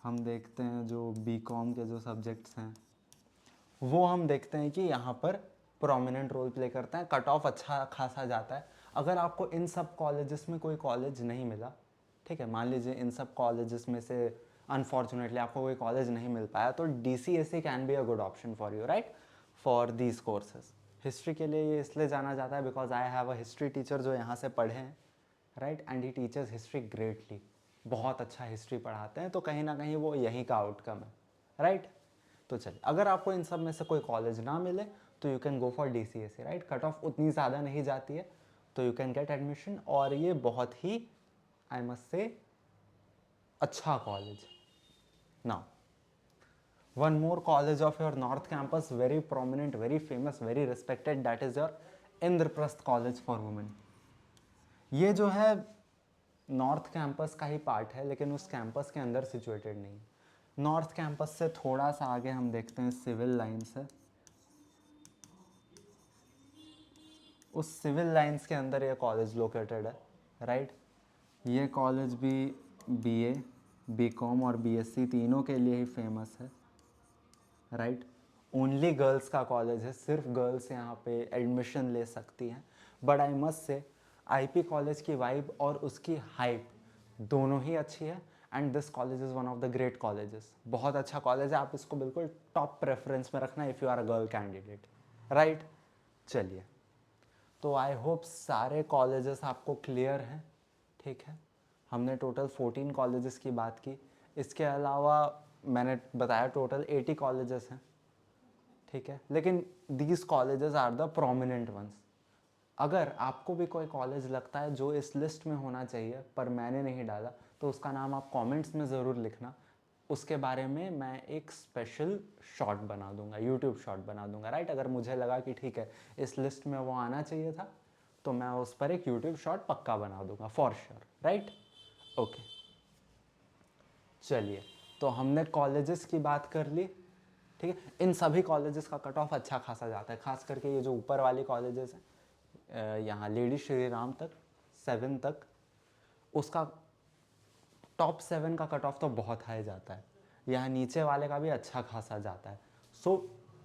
हम देखते हैं जो बीकॉम के जो सब्जेक्ट्स हैं वो हम देखते हैं कि यहाँ पर प्रोमिनेंट रोल प्ले करते हैं। कट ऑफ अच्छा खासा जाता है। अगर आपको इन सब कॉलेजेस में कोई कॉलेज नहीं मिला, ठीक है, मान लीजिए इन सब कॉलेजेस में से अनफॉर्चुनेटली आपको कोई कॉलेज नहीं मिल पाया, तो DCAC can be a good option for you, right, for these courses. History के लिए ये इसलिए जाना जाता है because I have a history teacher जो यहाँ से पढ़े हैं, right, and he teachers history greatly, बहुत अच्छा हिस्ट्री पढ़ाते हैं, तो कहीं ना कहीं वो यहीं का आउटकम है, राइट। तो चलिए, अगर आपको इन सब में से कोई कॉलेज ना मिले तो you can go for DCAC, right. Cut off उतनी ज़्यादा नहीं जाती है, तो यू कैन गेट एडमिशन, और ये बहुत ही, आई मस्ट से, अच्छा college. Now one more college of your north campus, very prominent, very famous, very respected, that is your Indraprastha college for women. ये जो है नॉर्थ कैंपस का ही पार्ट है, लेकिन उस कैंपस के अंदर सिचुएटेड नहीं है। नॉर्थ कैंपस से थोड़ा सा आगे हम देखते हैं सिविल लाइन्स है, उस सिविल लाइन्स के अंदर ये कॉलेज लोकेटेड है, राइट। ये कॉलेज भी BA, BCom और BSc तीनों के लिए ही फेमस है, राइट। ओनली गर्ल्स का कॉलेज है, सिर्फ गर्ल्स यहाँ पे एडमिशन ले सकती हैं, बट आई मस्ट से IP कॉलेज की वाइब और उसकी हाइप दोनों ही अच्छी है, and this college is one of the great colleges. बहुत अच्छा कॉलेज है, आप इसको बिल्कुल टॉप प्रेफरेंस में रखना if you are a girl candidate, right. चलिए, तो आई होप सारे कॉलेजेस आपको क्लियर हैं, ठीक है। हमने टोटल 14 कॉलेजेस की बात की, इसके अलावा मैंने बताया टोटल 80 कॉलेजेस हैं, ठीक है, लेकिन these colleges are the prominent ones. अगर आपको भी कोई कॉलेज लगता है जो इस लिस्ट में होना चाहिए पर मैंने नहीं डाला, तो उसका नाम आप कमेंट्स में ज़रूर लिखना। उसके बारे में मैं एक स्पेशल शॉर्ट बना दूंगा, यूट्यूब शॉर्ट बना दूंगा, राइट। अगर मुझे लगा कि ठीक है इस लिस्ट में वो आना चाहिए था, तो मैं उस पर एक यूट्यूब शॉर्ट पक्का बना दूंगा, फॉर श्योर, राइट। ओके, चलिए, तो हमने कॉलेजेस की बात कर ली, ठीक है। इन सभी कॉलेजेस का कट ऑफ अच्छा खासा जाता है, खास करके ये जो ऊपर वाली कॉलेजेस हैं, यहाँ लेडी श्री राम तक 7 तक, उसका टॉप 7 का कट ऑफ तो बहुत हाई जाता है। यहाँ नीचे वाले का भी अच्छा खासा जाता है। So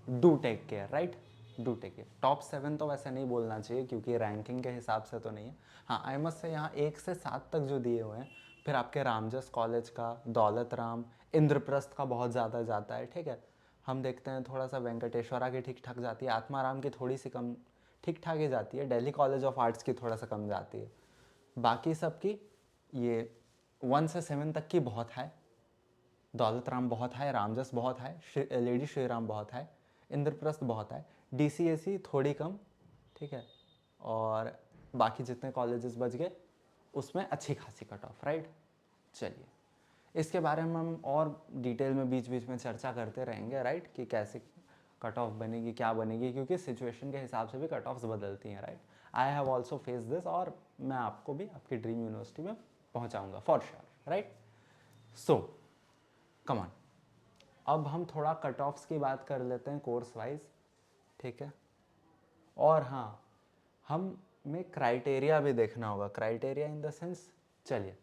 do take care, right, do take care. Top 7 तो वैसे नहीं बोलना चाहिए क्योंकि रैंकिंग के हिसाब से तो नहीं है। हाँ, आई मस्ट से यहाँ 1 से 7 तक जो दिए हुए हैं, फिर आपके रामजस कॉलेज का, दौलत राम, इंद्रप्रस्थ का बहुत ज़्यादा जाता है, ठीक है। हम देखते हैं थोड़ा सा वेंकटेश्वरा की ठीक ठाक जाती है, आत्माराम की थोड़ी सी कम ठीक ठाक ही जाती है, दिल्ली कॉलेज ऑफ आर्ट्स की थोड़ा सा कम जाती है। बाकी सबकी ये 1 से 7 तक की बहुत है, दौलत राम बहुत है, रामजस बहुत है, लेडी श्री राम बहुत है, इंद्रप्रस्थ बहुत है, DCAC थोड़ी कम, ठीक है। और बाकी जितने कॉलेजेस बच गए उसमें अच्छी खासी कट ऑफ, राइट। चलिए, इसके बारे में हम और डिटेल में बीच बीच में चर्चा करते रहेंगे, राइट, कि कैसे कट ऑफ बनेगी, क्या बनेगी, क्योंकि सिचुएशन के हिसाब से भी कट ऑफ्स बदलती हैं, right. I have also face this, और मैं आपको भी आपकी ड्रीम यूनिवर्सिटी में पहुंचाऊंगा for sure, right. So come on, अब हम थोड़ा कट ऑफ्स की बात कर लेते हैं कोर्स वाइज, ठीक है। और हाँ, हमें क्राइटेरिया भी देखना होगा, क्राइटेरिया इन द सेंस, चलिए,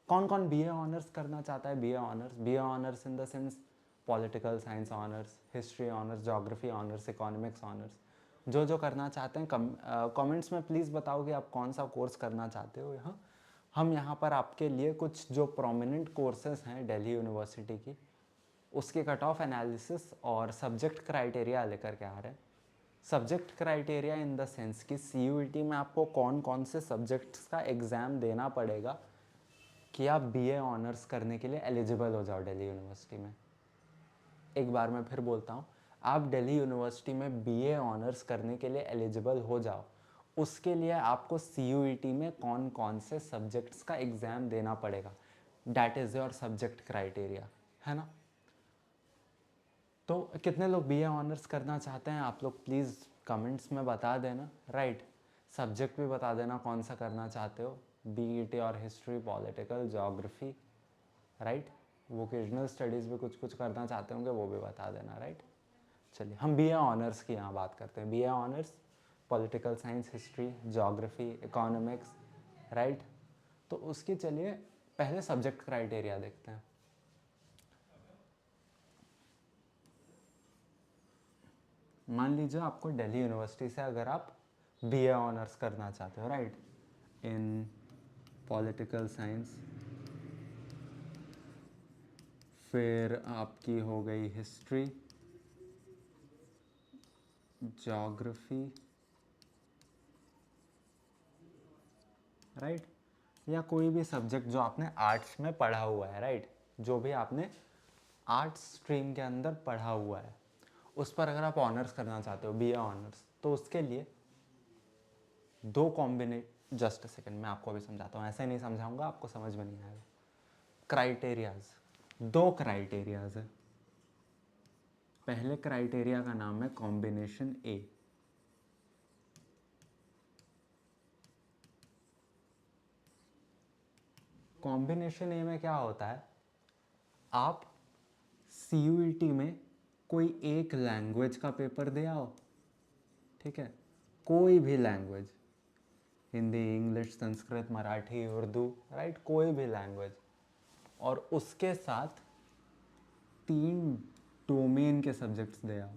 कौन कौन BA ऑनर्स करना चाहता है। BA honours in the sense political science honours, history honours, geography honours, economics honours, जो जो करना चाहते हैं कमेंट्स में प्लीज़ बताओ कि आप कौन सा कोर्स करना चाहते हो। यहाँ हम यहाँ पर आपके लिए कुछ जो प्रोमिनेंट कोर्सेज हैं दिल्ली यूनिवर्सिटी की, उसके कट ऑफ एनालिसिस और सब्जेक्ट क्राइटेरिया लेकर के आ रहे हैं। Subject criteria in the sense कि CUET में आपको कौन कौन से सब्जेक्ट्स का एग्ज़ाम देना पड़ेगा कि आप BA ऑनर्स करने के लिए एलिजिबल हो जाओ दिल्ली यूनिवर्सिटी में। एक बार मैं फिर बोलता हूँ, आप दिल्ली यूनिवर्सिटी में BA ऑनर्स करने के लिए एलिजिबल हो जाओ, उसके लिए आपको CUET में कौन कौन से सब्जेक्ट्स का एग्ज़ाम देना पड़ेगा, that is your subject criteria, है ना। तो कितने लोग BA ऑनर्स करना चाहते हैं, आप लोग प्लीज़ कमेंट्स में बता देना, राइट। सब्जेक्ट भी बता देना कौन सा करना चाहते हो, BET और history, political, geography, right. Vocational studies भी कुछ कुछ करना चाहते होंगे, वो भी बता देना, राइट। चलिए, हम BA ऑनर्स की यहाँ बात करते हैं। BA honours political science, history, geography, economics, right. तो उसकी चलिए पहले सब्जेक्ट क्राइटेरिया देखते हैं। मान लीजिए आपको दिल्ली यूनिवर्सिटी से अगर आप BA ऑनर्स करना चाहते हो, राइट, इन पॉलिटिकल साइंस, फिर आपकी हो गई हिस्ट्री, ज्योग्राफी, राइट, या कोई भी सब्जेक्ट जो आपने आर्ट्स में पढ़ा हुआ है, राइट, जो भी आपने आर्ट्स स्ट्रीम के अंदर पढ़ा हुआ है, उस पर अगर आप ऑनर्स करना चाहते हो, BA ऑनर्स, तो उसके लिए दो कॉम्बिनेट, जस्ट अ सेकेंड मैं आपको अभी समझाता हूँ, ऐसे नहीं समझाऊंगा, आपको समझ में नहीं आएगा। क्राइटेरियाज, दो क्राइटेरियाज है। पहले क्राइटेरिया का नाम है कॉम्बिनेशन A। कॉम्बिनेशन A में क्या होता है, आप CUET में कोई एक लैंग्वेज का पेपर दे आओ, ठीक है, कोई भी language, Hindi, English, Sanskrit, Marathi, Urdu, right, कोई भी लैंग्वेज, और उसके साथ 3 डोमेन के सब्जेक्ट्स दे आओ।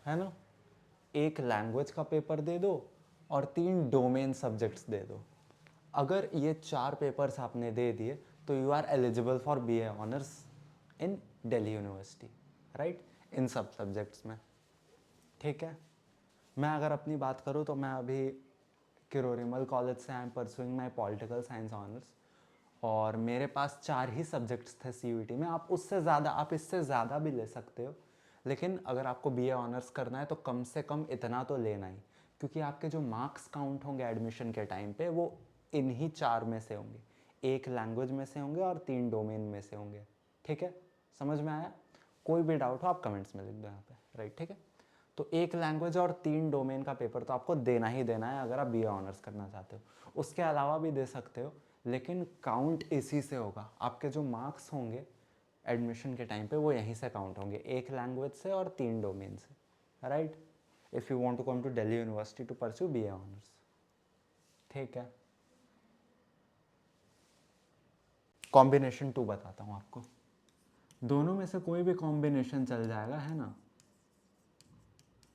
है ना, एक लैंग्वेज का पेपर दे दो और 3 डोमेन सब्जेक्ट्स दे दो। अगर ये 4 पेपर्स आपने दे दिए तो you are eligible for BA honours in Delhi university, right, इन सब सब्जेक्ट्स में, ठीक है। मैं अगर अपनी बात करूँ तो मैं अभी किरोरीमल कॉलेज से I am pursuing my political science honours, और मेरे पास 4 ही सब्जेक्ट्स थे CUET में, आप उससे ज़्यादा, आप इससे ज़्यादा भी ले सकते हो, लेकिन अगर आपको BA ऑनर्स करना है तो कम से कम इतना तो लेना ही, क्योंकि आपके जो मार्क्स काउंट होंगे एडमिशन के टाइम पे वो इन्हीं 4 में से होंगे, 1 लैंग्वेज में से होंगे और 3 डोमेन में से होंगे। ठीक है, समझ में आया? कोई भी डाउट हो आप कमेंट्स में लिख दो यहाँ पे, राइट? ठीक है, तो 1 लैंग्वेज और 3 डोमेन का पेपर तो आपको देना ही देना है अगर आप BA ऑनर्स करना चाहते हो। उसके अलावा भी दे सकते हो, लेकिन काउंट इसी से होगा। आपके जो मार्क्स होंगे एडमिशन के टाइम पे वो यहीं से काउंट होंगे, 1 लैंग्वेज से और 3 डोमेन से, right? If you want to come to Delhi university to pursue BA honours. ठीक है, कॉम्बिनेशन 2 बताता हूँ आपको। दोनों में से कोई भी कॉम्बिनेशन चल जाएगा, है ना?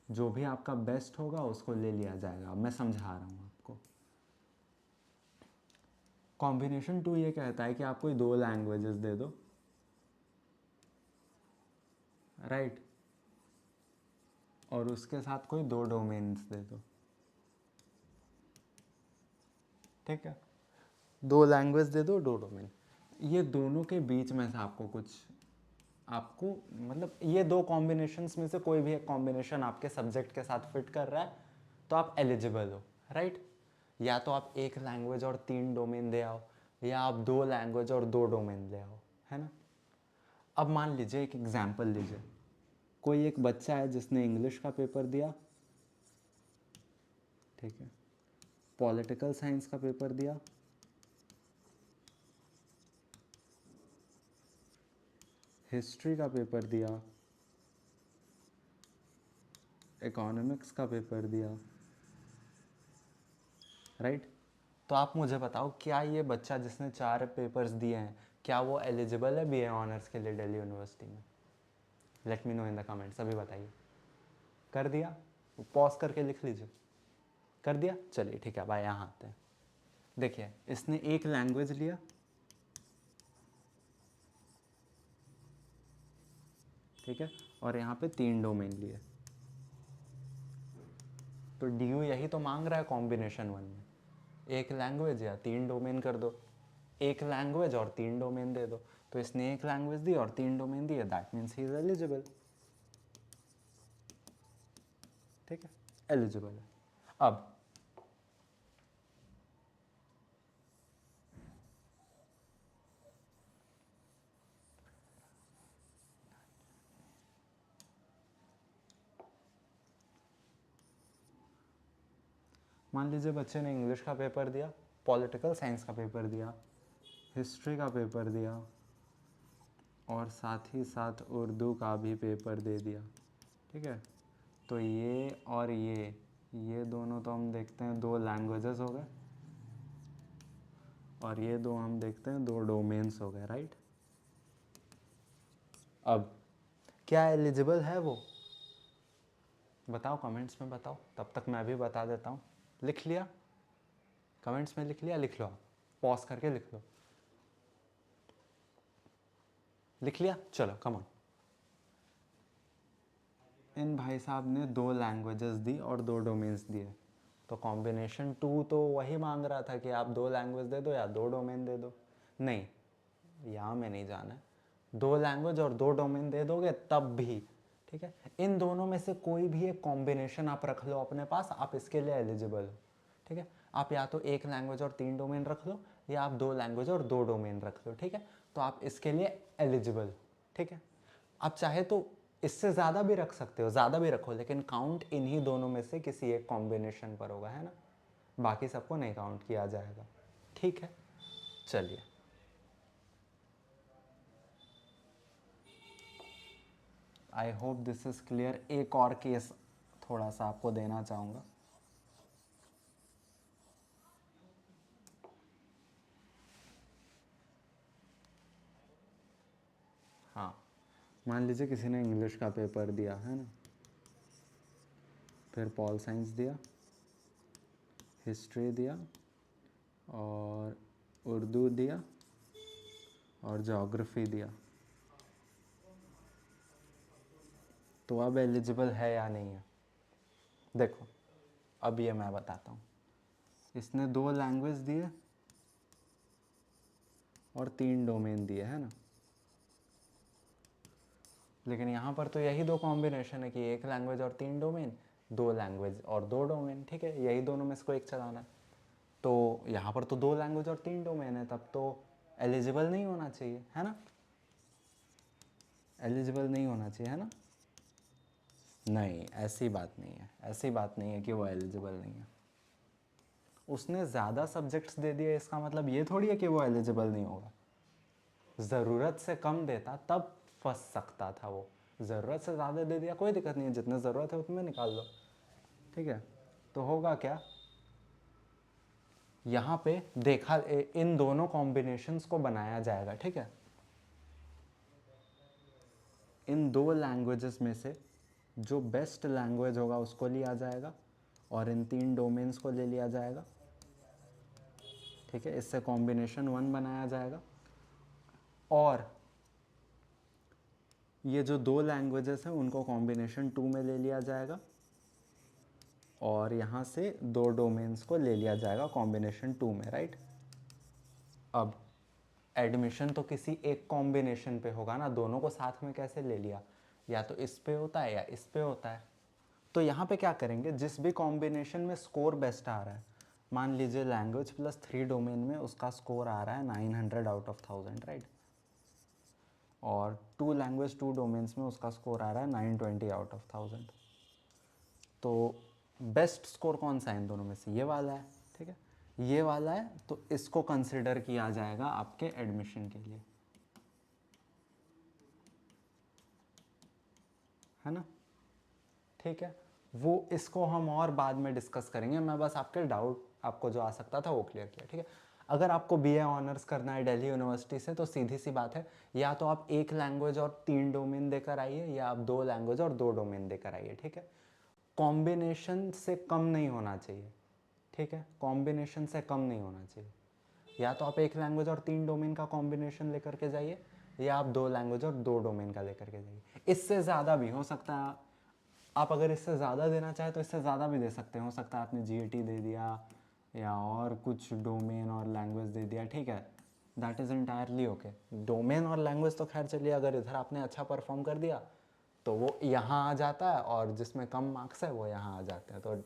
जो भी आपका बेस्ट होगा उसको ले लिया जाएगा। अब मैं समझा रहा हूँ आपको। कॉम्बिनेशन 2 ये कहता है कि आप कोई 2 लैंग्वेजेस दे दो, राइट? और उसके साथ कोई 2 डोमेन्स दे दो। ठीक है, 2 लैंग्वेज दे दो, 2 डोमेन। ये दोनों के बीच में से आपको कुछ, आपको मतलब ये 2 कॉम्बिनेशंस में से कोई भी एक कॉम्बिनेशन आपके सब्जेक्ट के साथ फिट कर रहा है तो आप एलिजिबल हो, राइट? या तो आप 1 लैंग्वेज और 3 डोमेन दे आओ, या आप 2 लैंग्वेज और 2 डोमेन ले आओ, है ना? अब मान लीजिए, एक एग्जाम्पल लीजिए, कोई एक बच्चा है जिसने इंग्लिश का पेपर दिया, ठीक है, पॉलिटिकल साइंस का पेपर दिया, हिस्ट्री का पेपर दिया, इकोनॉमिक्स का पेपर दिया, राइट? तो आप मुझे बताओ, क्या ये बच्चा जिसने 4 पेपर्स दिए हैं, क्या वो एलिजिबल है BA ऑनर्स के लिए दिल्ली यूनिवर्सिटी में? Late me know in the comments, अभी बताइए। कर दिया? पॉज करके लिख लीजिए। कर दिया? चलिए ठीक है, अब यहाँ आते हैं। देखिए, इसने 1 लैंग्वेज लिया, ठीक है, और यहाँ पे 3 डोमेन लिए। तो DU यही तो मांग रहा है कॉम्बिनेशन 1 में, 1 लैंग्वेज या 3 डोमेन कर दो, 1 लैंग्वेज और 3 डोमेन दे दो। तो इसने 1 लैंग्वेज दी और 3 डोमेन दिए, that means he is eligible. ठीक है, एलिजिबल है। अब मान लीजिए बच्चे ने इंग्लिश का पेपर दिया, पॉलिटिकल साइंस का पेपर दिया, हिस्ट्री का पेपर दिया और साथ ही साथ उर्दू का भी पेपर दे दिया। ठीक है, तो ये और ये दोनों तो हम देखते हैं 2 लैंग्वेजेस हो गए, और ये 2 हम देखते हैं 2 डोमेन्स हो गए, राइट? अब क्या एलिजिबल है वो? बताओ, कमेंट्स में बताओ, तब तक मैं भी बता देता हूँ। लिख लिया? कमेंट्स में लिख लिया? लिख लो, पॉज करके लिख लो। लिख लिया? चलो कम ऑन। इन भाई साहब ने 2 लैंग्वेजेस दी और 2 डोमेन्स दिए, तो कॉम्बिनेशन 2 तो वही मांग रहा था कि आप 2 लैंग्वेज दे दो या 2 डोमेन दे दो। नहीं, यहाँ में नहीं जाना है। 2 लैंग्वेज और 2 डोमेन दे दोगे तब भी ठीक है। इन दोनों में से कोई भी एक कॉम्बिनेशन आप रख लो अपने पास, आप इसके लिए एलिजिबल हो। ठीक है, आप या तो 1 लैंग्वेज और 3 डोमेन रख लो, या आप 2 लैंग्वेज और 2 डोमेन रख लो। ठीक है, तो आप इसके लिए एलिजिबल। ठीक है, आप चाहे तो इससे ज़्यादा भी रख सकते हो, ज़्यादा भी रखो, लेकिन काउंट इन्हीं दोनों में से किसी एक कॉम्बिनेशन पर होगा, है ना? बाकी सबको नहीं काउंट किया जाएगा। ठीक है, चलिए। I hope this is clear. एक और केस थोड़ा सा आपको देना चाहूँगा। हाँ, मान लीजिए किसी ने इंग्लिश का पेपर दिया, है ना, फिर पॉल साइंस दिया, हिस्ट्री दिया और उर्दू दिया और जोग्राफ़ी दिया, तो अब एलिजिबल है या नहीं है? देखो, अब ये मैं बताता हूँ। इसने 2 लैंग्वेज दिए और 3 डोमेन दिए है ना। लेकिन यहाँ पर तो यही दो कॉम्बिनेशन है कि एक लैंग्वेज और 3 डोमेन, 2 लैंग्वेज और 2 डोमेन, ठीक है, यही दोनों में से कोई एक चलाना है। तो यहाँ पर तो 2 लैंग्वेज और 3 डोमेन है, तब तो एलिजिबल नहीं होना चाहिए, है ना, एलिजिबल नहीं होना चाहिए, है ना। नहीं, ऐसी बात नहीं है, ऐसी बात नहीं है कि वो एलिजिबल नहीं है। उसने ज़्यादा सब्जेक्ट्स दे दिए इसका मतलब ये थोड़ी है कि वो एलिजिबल नहीं होगा। ज़रूरत से कम देता तब फंस सकता था वो, ज़रूरत से ज़्यादा दे दिया कोई दिक्कत नहीं है, जितने ज़रूरत है उतने निकाल लो, ठीक है। तो होगा क्या, यहाँ पे देखा इन दोनों कॉम्बिनेशंस को बनाया जाएगा, ठीक है। इन 2 लैंग्वेजेस में से जो बेस्ट लैंग्वेज होगा उसको लिया जाएगा और इन 3 डोमेन्स को ले लिया जाएगा, ठीक है। इससे कॉम्बिनेशन 1 बनाया जाएगा और ये जो 2 लैंग्वेजेस हैं उनको कॉम्बिनेशन 2 में ले लिया जाएगा और यहाँ से 2 डोमेन्स को ले लिया जाएगा कॉम्बिनेशन 2 में, राइट। अब एडमिशन तो किसी एक कॉम्बिनेशन पे होगा ना, दोनों को साथ में कैसे ले लिया, या तो इस पे होता है या इस पे होता है। तो यहाँ पे क्या करेंगे, जिस भी कॉम्बिनेशन में स्कोर बेस्ट आ रहा है, मान लीजिए लैंग्वेज प्लस 3 डोमेन में उसका स्कोर आ रहा है 900 आउट ऑफ 1000, राइट, और 2 लैंग्वेज 2 डोमेन्स में उसका स्कोर आ रहा है 920 आउट ऑफ 1000। तो बेस्ट स्कोर कौन सा है इन दोनों में से, ये वाला है, ठीक है, ये वाला है, तो इसको कंसिडर किया जाएगा आपके एडमिशन के लिए, है ना, ठीक है। वो इसको हम और बाद में डिस्कस करेंगे, मैं बस आपके डाउट आपको जो आ सकता था वो क्लियर किया, ठीक है। अगर आपको बीए ऑनर्स करना है दिल्ली यूनिवर्सिटी से तो सीधी सी बात है, या तो आप 1 लैंग्वेज और 3 डोमेन देकर आइए या आप 2 लैंग्वेज और 2 डोमेन देकर आइए, ठीक है। कॉम्बिनेशन से कम नहीं होना चाहिए, ठीक है, कॉम्बिनेशन से कम नहीं होना चाहिए। या तो आप 1 लैंग्वेज और 3 डोमेन का कॉम्बिनेशन लेकर के जाइए या आप 2 लैंग्वेज और 2 डोमेन का लेकर के जाइए। इससे ज़्यादा भी हो सकता है, आप अगर इससे ज़्यादा देना चाहें तो इससे ज़्यादा भी दे सकते हैं, हो सकता है आपने जीएटी दे दिया या और कुछ डोमेन और लैंग्वेज दे दिया, ठीक है, that is entirely okay. Domain और लैंग्वेज तो खैर चलिए, अगर इधर आपने अच्छा परफॉर्म कर दिया तो वो यहाँ आ जाता है और जिसमें कम मार्क्स है वो यहाँ आ जाते हैं, तो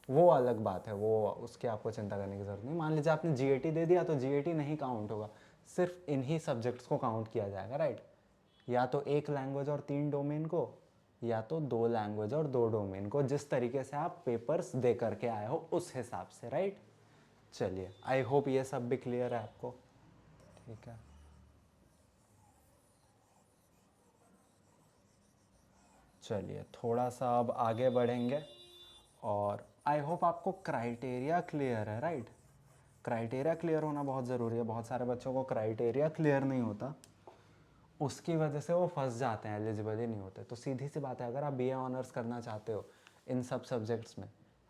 वो अलग बात है, वो उसकी आपको चिंता करने की ज़रूरत नहीं। मान लीजिए आपने जीएटी दे दिया तो जीएटी नहीं काउंट होगा, सिर्फ इन्हीं सब्जेक्ट्स को काउंट किया जाएगा, राइट। या तो 1 लैंग्वेज और 3 डोमेन को या तो 2 लैंग्वेज और 2 डोमेन को, जिस तरीके से आप पेपर्स दे करके आए हो उस हिसाब से, राइट। चलिए, आई होप ये सब भी क्लियर है आपको, ठीक है। चलिए थोड़ा सा अब आगे बढ़ेंगे और आई होप आपको क्राइटेरिया क्लियर है, राइट। क्राइटेरिया क्लियर होना बहुत ज़रूरी है, बहुत सारे बच्चों को क्राइटेरिया क्लियर नहीं होता, उसकी वजह से वो फंस जाते हैं, एलिजिबल ही नहीं होते। तो सीधी सी बात है, अगर आप बीए ऑनर्स करना चाहते हो इन सब सब्जेक्ट्स में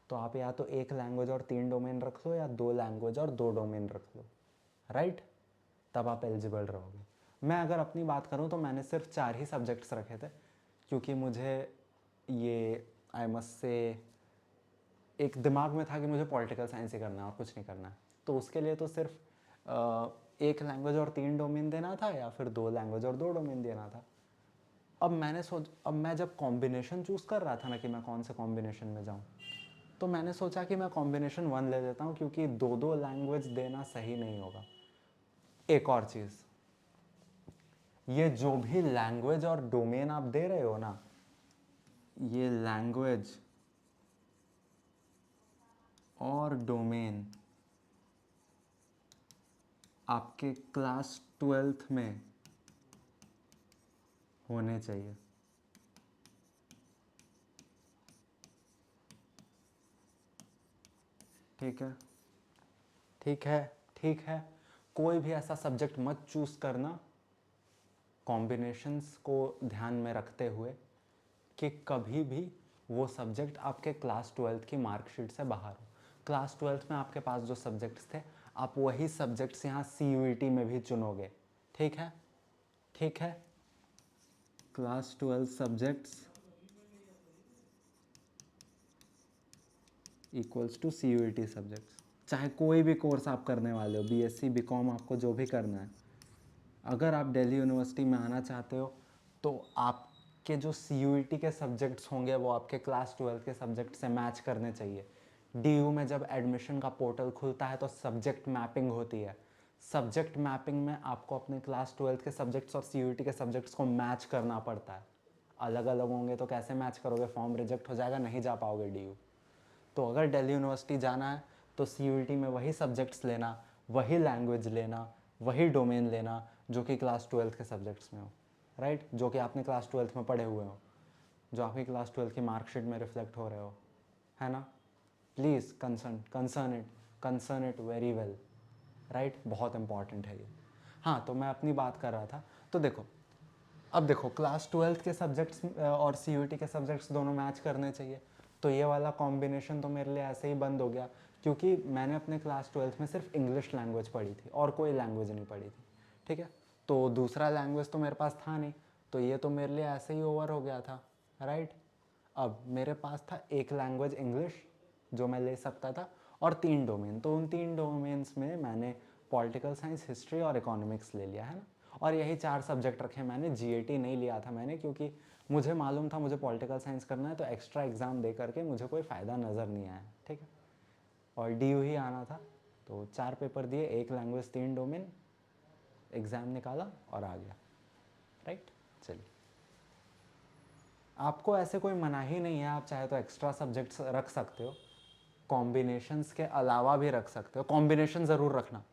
तो आप या तो 1 लैंग्वेज और 3 डोमेन रख लो या 2 लैंग्वेज और 2 डोमेन रख लो, राइट, तब आप एलिजिबल रहोगे। मैं अगर अपनी बात करूँ तो मैंने सिर्फ 4 ही सब्जेक्ट्स रखे थे, क्योंकि मुझे ये आई मस्ट से एक दिमाग में था कि मुझे पॉलिटिकल साइंस ही करना है और कुछ नहीं करना है, तो उसके लिए तो सिर्फ 1 लैंग्वेज और 3 डोमेन देना था या फिर 2 लैंग्वेज और 2 डोमेन देना था। अब मैं जब कॉम्बिनेशन चूज़ कर रहा था ना कि मैं कौन से कॉम्बिनेशन में जाऊँ, तो मैंने सोचा कि मैं कॉम्बिनेशन 1 ले लेता हूँ, क्योंकि 2 लैंग्वेज देना सही नहीं होगा। एक और चीज़, ये जो भी लैंग्वेज और डोमेन आप दे रहे हो ना, ये लैंग्वेज और डोमेन आपके क्लास 12th में होने चाहिए, ठीक है, ठीक है, ठीक है। कोई भी ऐसा सब्जेक्ट मत चूज़ करना कॉम्बिनेशंस को ध्यान में रखते हुए कि कभी भी वो सब्जेक्ट आपके क्लास 12th की मार्कशीट से बाहर हो। क्लास 12th में आपके पास जो सब्जेक्ट्स थे आप वही सब्जेक्ट्स यहाँ CUET में भी चुनोगे, ठीक है, ठीक है। Class 12 subjects equals to CUET subjects. चाहे कोई भी कोर्स आप करने वाले हो, बीएससी बीकॉम, आपको जो भी करना है, अगर आप दिल्ली यूनिवर्सिटी में आना चाहते हो तो आपके जो सीयूईटी के सब्जेक्ट्स होंगे वो आपके क्लास 12 के सब्जेक्ट से मैच करने चाहिए। डीयू में जब एडमिशन का पोर्टल खुलता है तो सब्जेक्ट मैपिंग होती है। सब्जेक्ट मैपिंग में आपको अपने क्लास 12 के सब्जेक्ट्स और सीयूईटी के सब्जेक्ट्स को मैच करना पड़ता है। अलग अलग होंगे तो कैसे मैच करोगे, फॉर्म रिजेक्ट हो जाएगा, नहीं जा पाओगे डीयू। तो अगर दिल्ली यूनिवर्सिटी जाना है तो सीयूईटी में वही सब्जेक्ट्स लेना, वही लैंग्वेज लेना, वही डोमेन लेना जो कि क्लास 12 के सब्जेक्ट्स में हो, राइट, जो कि आपने क्लास 12 में पढ़े हुए हो, जो आपकी क्लास 12 की मार्कशीट में रिफ्लेक्ट हो रहे हो, है ना। Please concern it very well, right, बहुत इंपॉर्टेंट है ये। हाँ, तो मैं अपनी बात कर रहा था। तो देखो, अब देखो, क्लास 12 के सब्जेक्ट्स और सीयूईटी के सब्जेक्ट्स दोनों मैच करने चाहिए। तो ये वाला कॉम्बिनेशन तो मेरे लिए ऐसे ही बंद हो गया, क्योंकि मैंने अपने क्लास 12 में सिर्फ इंग्लिश लैंग्वेज पढ़ी थी और कोई लैंग्वेज नहीं पढ़ी थी, ठीक है। तो दूसरा लैंग्वेज तो मेरे पास था नहीं, तो ये तो मेरे लिए ऐसे ही ओवर हो गया था, राइट। अब मेरे पास था एक लैंग्वेज इंग्लिश जो मैं ले सकता था और 3 डोमेन। तो उन 3 डोमेन्स में मैंने पॉलिटिकल साइंस, हिस्ट्री और इकोनॉमिक्स ले लिया, है ना। और यही 4 सब्जेक्ट रखे मैंने। जीएटी नहीं लिया था मैंने, क्योंकि मुझे मालूम था मुझे पॉलिटिकल साइंस करना है, तो एक्स्ट्रा एग्ज़ाम दे करके मुझे कोई फ़ायदा नज़र नहीं आया, ठीक है। और डीयू ही आना था, तो 4 पेपर दिए, एक लैंग्वेज 3 डोमेन, एग्ज़ाम निकाला और आ गया, राइट। चलिए, आपको ऐसे कोई मना ही नहीं है, आप चाहे तो एक्स्ट्रा सब्जेक्ट्स रख सकते हो, कॉम्बिनेशंस के अलावा भी रख सकते हो। कॉम्बिनेशन ज़रूर रखना,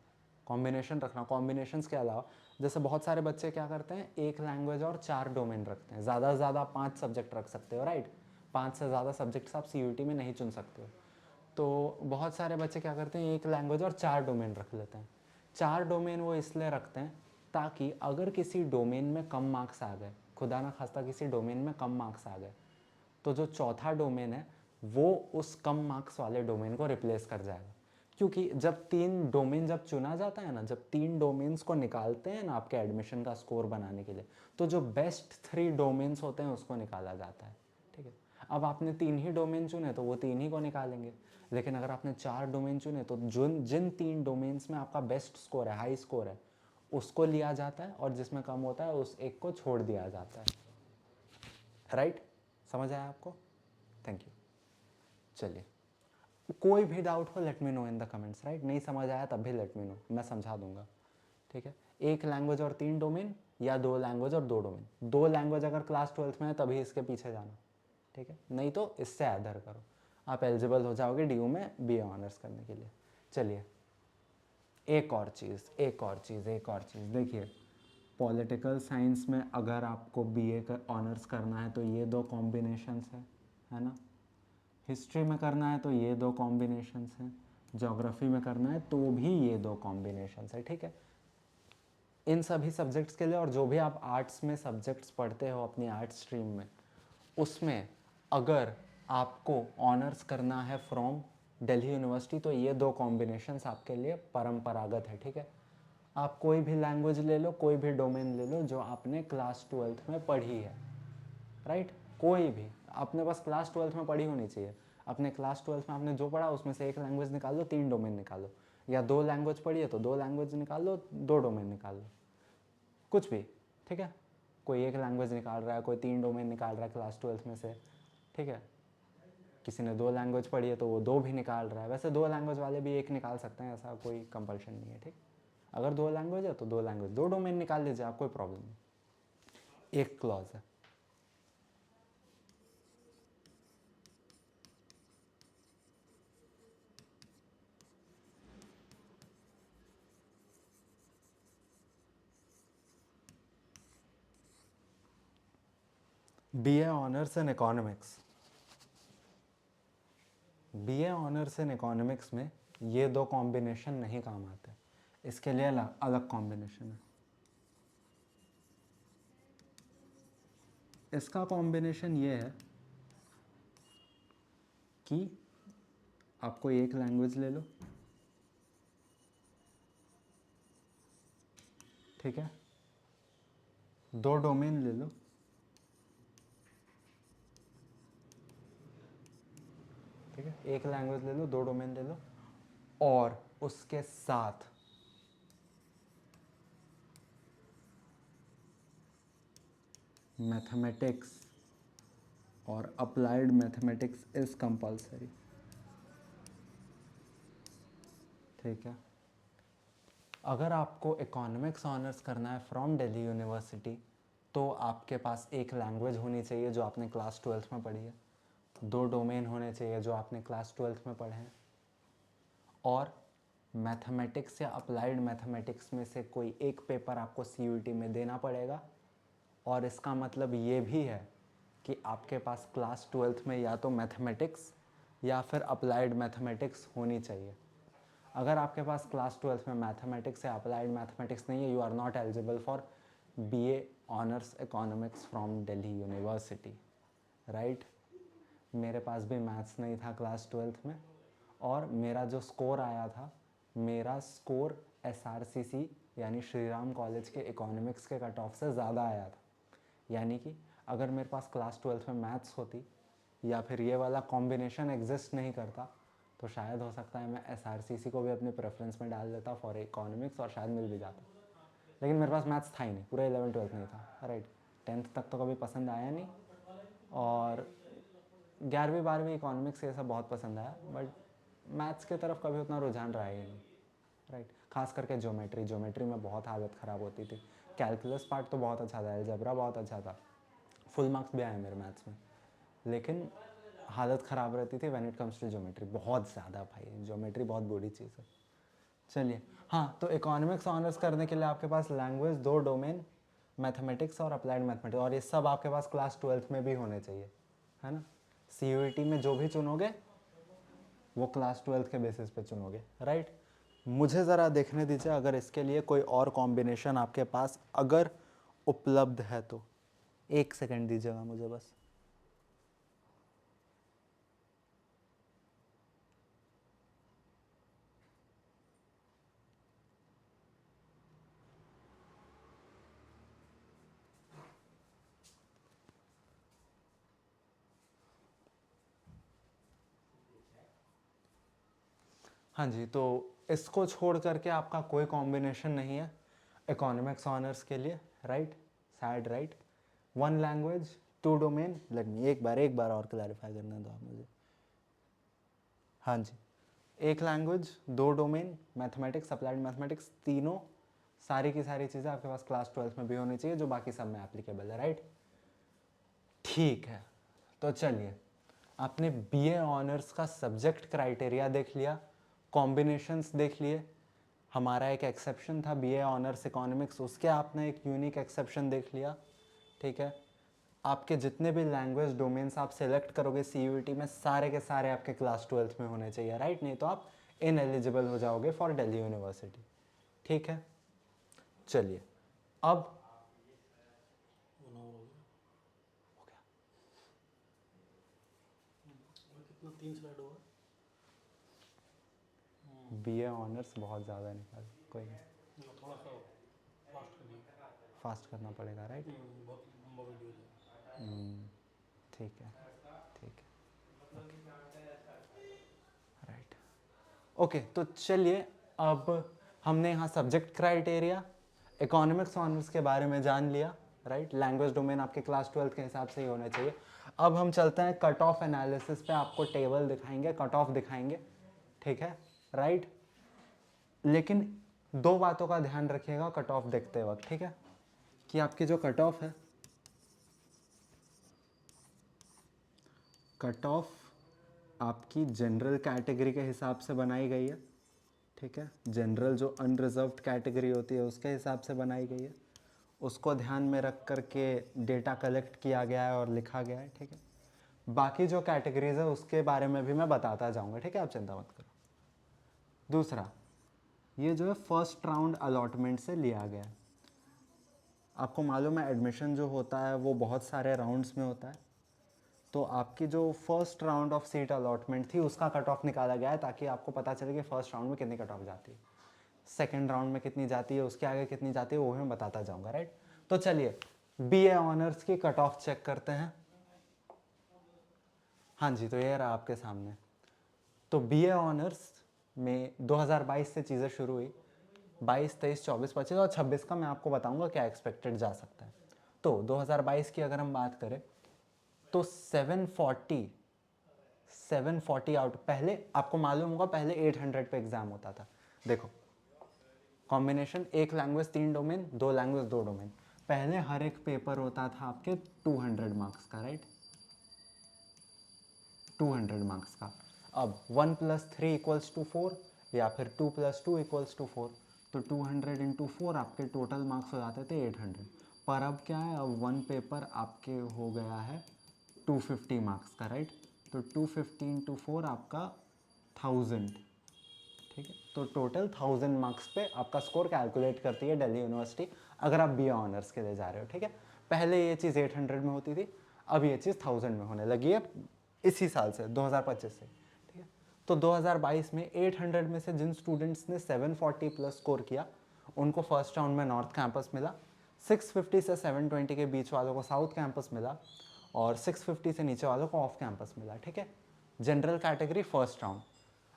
कॉम्बिनेशंस के अलावा। जैसे बहुत सारे बच्चे क्या करते हैं, एक लैंग्वेज और 4 डोमेन रखते हैं। ज़्यादा से ज़्यादा 5 सब्जेक्ट रख सकते हो, राइट। 5 से ज़्यादा सब्जेक्ट्स आप सीयूईटी में नहीं चुन सकते हो। तो बहुत सारे बच्चे क्या करते हैं, एक लैंग्वेज और 4 डोमेन रख लेते हैं। 4 डोमेन वो इसलिए रखते हैं ताकि अगर किसी डोमेन में कम मार्क्स आ गए, खुदा ना खास्ता किसी डोमेन में कम मार्क्स आ गए, तो जो चौथा डोमेन है वो उस कम मार्क्स वाले डोमेन को रिप्लेस कर जाएगा। क्योंकि जब 3 डोमेन जब चुना जाता है ना, जब 3 डोमेन्स को निकालते हैं ना आपके एडमिशन का स्कोर बनाने के लिए, तो जो बेस्ट 3 डोमेन्स होते हैं उसको निकाला जाता है, ठीक है। अब आपने 3 ही डोमेन चुने तो वो 3 ही को निकालेंगे, लेकिन अगर आपने 4 डोमेन चुने तो जिन 3 डोमेन्स में आपका बेस्ट स्कोर है, हाई स्कोर है, उसको लिया जाता है, और जिसमें कम होता है उस एक को छोड़ दिया जाता है, राइट। समझ आया आपको? Thank you. चलिए, कोई भी डाउट हो late me know in the comments, right. नहीं समझ आया तब भी लेट मी नो, मैं समझा दूंगा, ठीक है। एक लैंग्वेज और 3 डोमेन, या 2 लैंग्वेज और 2 डोमेन। 2 लैंग्वेज अगर क्लास 12 में है तभी इसके पीछे जाना, ठीक है, नहीं तो इससे अदर करो, आप एलिजिबल हो जाओगे डीयू में बीए ऑनर्स करने के लिए। चलिए, एक और चीज़ देखिए, पॉलिटिकल साइंस में अगर आपको बीए का ऑनर्स करना है तो ये 2 कॉम्बिनेशंस है ना। हिस्ट्री में करना है तो ये 2 कॉम्बिनेशंस हैं, ज्योग्राफी में करना है तो भी ये 2 कॉम्बिनेशंस है, ठीक है। इन सभी सब्जेक्ट्स के लिए, और जो भी आप आर्ट्स में सब्जेक्ट्स पढ़ते हो अपनी आर्ट स्ट्रीम में, उसमें अगर आपको ऑनर्स करना है फ्रॉम दिल्ली यूनिवर्सिटी तो ये 2 कॉम्बिनेशंस आपके लिए परंपरागत है, ठीक है। आप कोई भी लैंग्वेज ले लो, कोई भी डोमेन ले लो जो आपने क्लास 12 में पढ़ी है, राइट। कोई भी अपने पास क्लास 12 में पढ़ी होनी चाहिए। अपने क्लास 12 में आपने जो पढ़ा उसमें से एक लैंग्वेज निकाल लो, 3 डोमेन निकालो, या 2 लैंग्वेज पढ़ी है तो 2 लैंग्वेज निकाल लो, 2 डोमेन निकाल लो, कुछ भी, ठीक है। कोई एक लैंग्वेज निकाल रहा है, कोई 3 डोमेन निकाल रहा है क्लास 12 में से, ठीक है। किसी ने 2 लैंग्वेज पढ़ी है तो वो 2 भी निकाल रहा है। वैसे 2 लैंग्वेज वाले भी एक निकाल सकते हैं, ऐसा कोई कंपल्शन नहीं है, ठीक। अगर 2 लैंग्वेज है तो 2 लैंग्वेज, 2 डोमेन निकाल लीजिए, आप, कोई प्रॉब्लम नहीं। एक क्लॉज है, BA honours in economics. BA honours in economics में ये 2 कॉम्बिनेशन नहीं काम आते, इसके लिए अलग अलग कॉम्बिनेशन है। इसका कॉम्बिनेशन ये है कि आप कोई एक लैंग्वेज ले लो, ठीक है, 2 डोमेन ले लो, ठीक है, एक लैंग्वेज ले लो, 2 डोमेन ले लो, और उसके साथ मैथमेटिक्स और अप्लाइड मैथमेटिक्स इज कंपलसरी। ठीक है, अगर आपको इकोनॉमिक्स ऑनर्स करना है फ्रॉम दिल्ली यूनिवर्सिटी तो आपके पास एक लैंग्वेज होनी चाहिए जो आपने क्लास 12th में पढ़ी है, 2 डोमेन होने चाहिए जो आपने क्लास 12th में पढ़े हैं, और मैथमेटिक्स या अप्लाइड मैथमेटिक्स में से कोई एक पेपर आपको CUET में देना पड़ेगा। और इसका मतलब ये भी है कि आपके पास क्लास 12th में या तो मैथमेटिक्स या फिर अप्लाइड मैथमेटिक्स होनी चाहिए। अगर आपके पास क्लास 12th में मैथमेटिक्स या अप्लाइड मैथमेटिक्स नहीं है, you are not eligible for BA honours economics from Delhi university, right. मेरे पास भी मैथ्स नहीं था क्लास 12th में, और मेरा जो स्कोर आया था, मेरा स्कोर SRCC यानी श्री राम कॉलेज के इकोनॉमिक्स के कट ऑफ से ज़्यादा आया था। यानी कि अगर मेरे पास क्लास 12th में मैथ्स होती या फिर ये वाला कॉम्बिनेशन एग्जिस्ट नहीं करता तो शायद हो सकता है मैं SRCC को भी अपने प्रेफरेंस में डाल देता फॉर इकोनॉमिक्स और शायद मिल भी जाता। लेकिन मेरे पास मैथ्स था ही नहीं, पूरा 11th-12th नहीं था, राइट। 10th तक तो कभी पसंद आया नहीं, और 11वीं-12वीं इकोनॉमिक्स ये सब बहुत पसंद आया, बट मैथ्स की तरफ कभी उतना रुझान रहा ही नहीं, राइट। खास करके ज्योमेट्री में बहुत हालत ख़राब होती थी। कैलकुलस पार्ट तो बहुत अच्छा था, अलजेब्रा बहुत अच्छा था, फुल मार्क्स भी आए मेरे मैथ्स में, लेकिन हालत ख़राब रहती थी when it comes to geometry, बहुत ज़्यादा भाई, ज्योमेट्री बहुत बुरी चीज़ है। चलिए, हाँ, तो इकोनॉमिक्स ऑनर्स करने के लिए आपके पास लैंग्वेज, 2 डोमेन, मैथमेटिक्स और अप्लाइड मैथमेटिक्स, और ये सब आपके पास क्लास 12th में भी होने चाहिए, है ना। CUET में जो भी चुनोगे वो क्लास 12th के बेसिस पे चुनोगे, राइट। मुझे ज़रा देखने दीजिए अगर इसके लिए कोई और कॉम्बिनेशन आपके पास अगर उपलब्ध है तो, 1 सेकंड दीजिएगा मुझे बस। हाँ जी, तो इसको छोड़ करके आपका कोई कॉम्बिनेशन नहीं है इकोनॉमिक्स ऑनर्स के लिए, right, sad, right. 1 language, 2 domain, let me एक बार और क्लैरिफाई करने दो आप मुझे। हाँ जी, 1 language, 2 domain, mathematics, applied mathematics, तीनों सारी की सारी चीज़ें आपके पास क्लास 12th में भी होनी चाहिए जो बाकी सब में एप्लीकेबल है, राइट। ठीक है, तो चलिए, आपने BA ऑनर्स का सब्जेक्ट क्राइटेरिया देख लिया, कॉम्बिनेशंस देख लिए, हमारा एक एक्सेप्शन था BA ऑनर्स इकोनॉमिक्स, उसके आपने एक यूनिक एक्सेप्शन देख लिया, ठीक है। आपके जितने भी लैंग्वेज डोमेन्स आप सेलेक्ट करोगे CUET में, सारे के सारे आपके क्लास 12th में होने चाहिए, राइट, नहीं तो आप इनएलिजिबल हो जाओगे फॉर दिल्ली यूनिवर्सिटी, ठीक है। चलिए, अब हो गया, कितना 3 स्लाइड होगा। BA ऑनर्स बहुत ज़्यादा निकाल, कोई नहीं, थोड़ा सा फास्ट करना पड़ेगा, राइट। बहुत लंबा वीडियो है। ठीक है, ठीक है, राइट, ओके। तो चलिए, अब हमने यहाँ सब्जेक्ट क्राइटेरिया, इकोनॉमिक्स ऑनर्स के बारे में जान लिया, राइट। लैंग्वेज डोमेन आपके क्लास 12th के हिसाब से ही होने चाहिए। अब हम चलते हैं कट ऑफ एनालिसिस पे, आपको टेबल दिखाएंगे, कट ऑफ दिखाएंगे, ठीक है, राइट। लेकिन 2 बातों का ध्यान रखिएगा कट ऑफ देखते वक्त, ठीक है, कि आपकी जो कट ऑफ है, कट ऑफ आपकी जनरल कैटेगरी के हिसाब से बनाई गई है, ठीक है। जनरल जो अनरिजर्व्ड कैटेगरी होती है उसके हिसाब से बनाई गई है, उसको ध्यान में रख कर के डेटा कलेक्ट किया गया है और लिखा गया है, ठीक है। बाकी जो कैटेगरीज है उसके बारे में भी मैं बताता जाऊंगा, ठीक है, आप चिंता मत करो। दूसरा, ये जो है फर्स्ट राउंड अलॉटमेंट से लिया गया है। आपको मालूम है एडमिशन जो होता है वो बहुत सारे राउंड्स में होता है, तो आपकी जो first round of seat allotment थी उसका कट ऑफ निकाला गया है ताकि आपको पता चले कि फर्स्ट राउंड में कितनी कट ऑफ जाती है, सेकेंड राउंड में कितनी जाती है, उसके आगे कितनी जाती है, वो भी मैं बताता जाऊंगा, राइट। तो चलिए, BA ऑनर्स की कट ऑफ चेक करते हैं। हाँ जी, तो ये रहा आपके सामने। तो BA ऑनर्स में 2022 से चीज़ें शुरू हुई, 22, 23, 24, 25 और 26 का मैं आपको बताऊंगा क्या एक्सपेक्टेड जा सकता है। तो 2022 की अगर हम बात करें तो 740 आउट, पहले आपको मालूम होगा पहले 800 पे एग्जाम होता था। देखो कॉम्बिनेशन, एक लैंग्वेज 3 डोमेन, 2 लैंग्वेज 2 डोमेन, पहले हर एक पेपर होता था आपके 200 मार्क्स का, राइट, 200 मार्क्स का। अब 1 + 3 = 4 या फिर 2 + 2 = 4, तो 200 × 4 आपके टोटल मार्क्स हो जाते थे 800। पर अब क्या है, अब वन पेपर आपके हो गया है 250 मार्क्स का, राइट, तो 250 × 4 आपका 1000, ठीक है। तो टोटल 1000 मार्क्स पे आपका स्कोर कैलकुलेट करती है दिल्ली यूनिवर्सिटी, अगर आप BA ऑनर्स के लिए जा रहे हो, ठीक है। पहले ये चीज़ 800 में होती थी, अब ये चीज़ 1000 में होने लगी है इसी साल से, 2025 से, ठीक है। तो 2022 में 800 में से जिन स्टूडेंट्स ने 740 प्लस स्कोर किया उनको फर्स्ट राउंड में नॉर्थ कैंपस मिला, 650 से 720 के बीच वालों को साउथ कैंपस मिला और 650 से नीचे वालों को ऑफ कैंपस मिला, ठीक है। General category first round.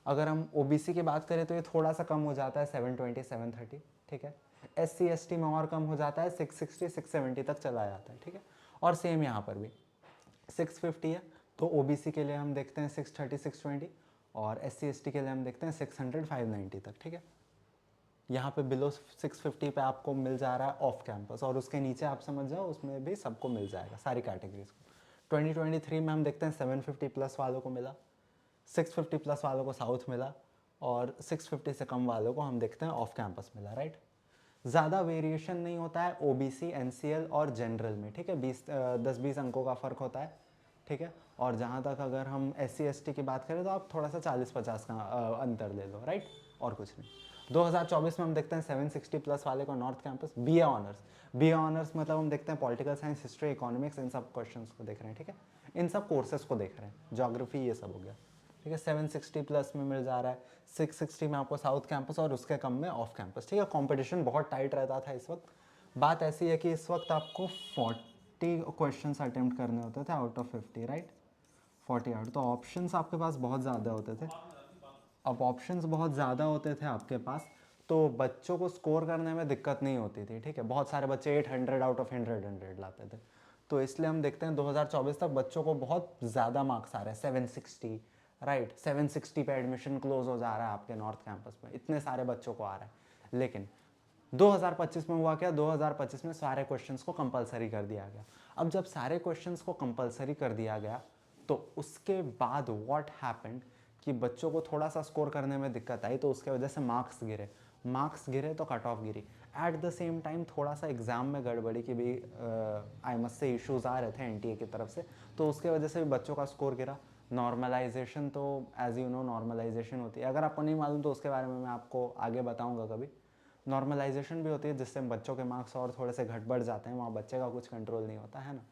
अगर हम OBC की बात करें तो ये थोड़ा सा कम हो जाता है 720, 730, ठीक है। SC ST में और कम हो जाता है 660, 670 तक चला जाता है, ठीक है। और सेम यहाँ पर भी 650 है तो OBC के लिए हम देखते हैं 630, 620 और SC ST के लिए हम देखते हैं 600, 590 तक, ठीक है। यहाँ पे बिलो 650 पे आपको मिल जा रहा है ऑफ कैंपस और उसके नीचे आप समझ जाओ उसमें भी सबको मिल जाएगा, सारी कैटेगरीज को। 2023 में हम देखते हैं 750 प्लस वालों को मिला, 650 प्लस वालों को साउथ मिला और 650 से कम वालों को हम देखते हैं ऑफ कैंपस मिला, राइट। ज़्यादा वेरिएशन नहीं होता है OBC, NCL और जनरल में, ठीक है। 10-20 अंकों का फ़र्क होता है, ठीक है। और जहाँ तक अगर हम SC ST की बात करें तो आप थोड़ा सा 40-50 का अंतर ले लो, राइट, और कुछ नहीं। 2024 में हम देखते हैं 760 प्लस वाले को नॉर्थ कैंपस, BA ऑनर्स मतलब हम देखते हैं पॉलिटिकल साइंस, हिस्ट्री, इकोनॉमिक्स, इन सब क्वेश्चंस को देख रहे हैं, ठीक है। इन सब कोर्सेज को देख रहे हैं, ज्योग्राफी ये सब हो गया, ठीक है। 760 प्लस में मिल जा रहा है, 660 में आपको साउथ कैंपस और उसके कम में ऑफ कैंपस, ठीक है। कंपटीशन बहुत टाइट रहता था इस वक्त। बात ऐसी है कि इस वक्त आपको 40 क्वेश्चंस अटेम्प्ट करने होते थे आउट ऑफ 50, राइट, 40 आउट। तो ऑप्शंस आपके पास बहुत ज़्यादा होते थे। अब ऑप्शंस बहुत ज़्यादा होते थे आपके पास तो बच्चों को स्कोर करने में दिक्कत नहीं होती थी, ठीक है। बहुत सारे बच्चे 800 आउट ऑफ 100 लाते थे, तो इसलिए हम देखते हैं 2024 तक बच्चों को बहुत ज़्यादा मार्क्स आ रहे हैं, 760, राइट, 760 पे एडमिशन क्लोज हो जा रहा है आपके नॉर्थ कैंपस में, इतने सारे बच्चों को आ रहा है। लेकिन 2025 में हुआ क्या, 2025 में सारे क्वेश्चंस को कंपलसरी कर दिया गया। अब जब सारे क्वेश्चंस को कंपलसरी कर दिया गया तो उसके बाद व्हाट हैपेंड कि बच्चों को थोड़ा सा स्कोर करने में दिक्कत आई, तो उसके वजह से मार्क्स गिरे तो cut off Giri. At the same time थोड़ा सा एग्ज़ाम में गड़बड़ी की भी आई मस्ट से इश्यूज़ आ रहे थे NTA की तरफ से, तो उसके वजह से भी बच्चों का स्कोर गिरा। नॉर्मलाइजेशन तो एज यू नो नॉर्मलाइजेशन होती है, अगर आपको नहीं मालूम तो उसके बारे में मैं आपको आगे बताऊँगा कभी। नॉर्मलाइजेशन भी होती है जिससे बच्चों के मार्क्स और थोड़े से घट बढ़ जाते हैं, वहाँ बच्चे का कुछ कंट्रोल नहीं होता है ना।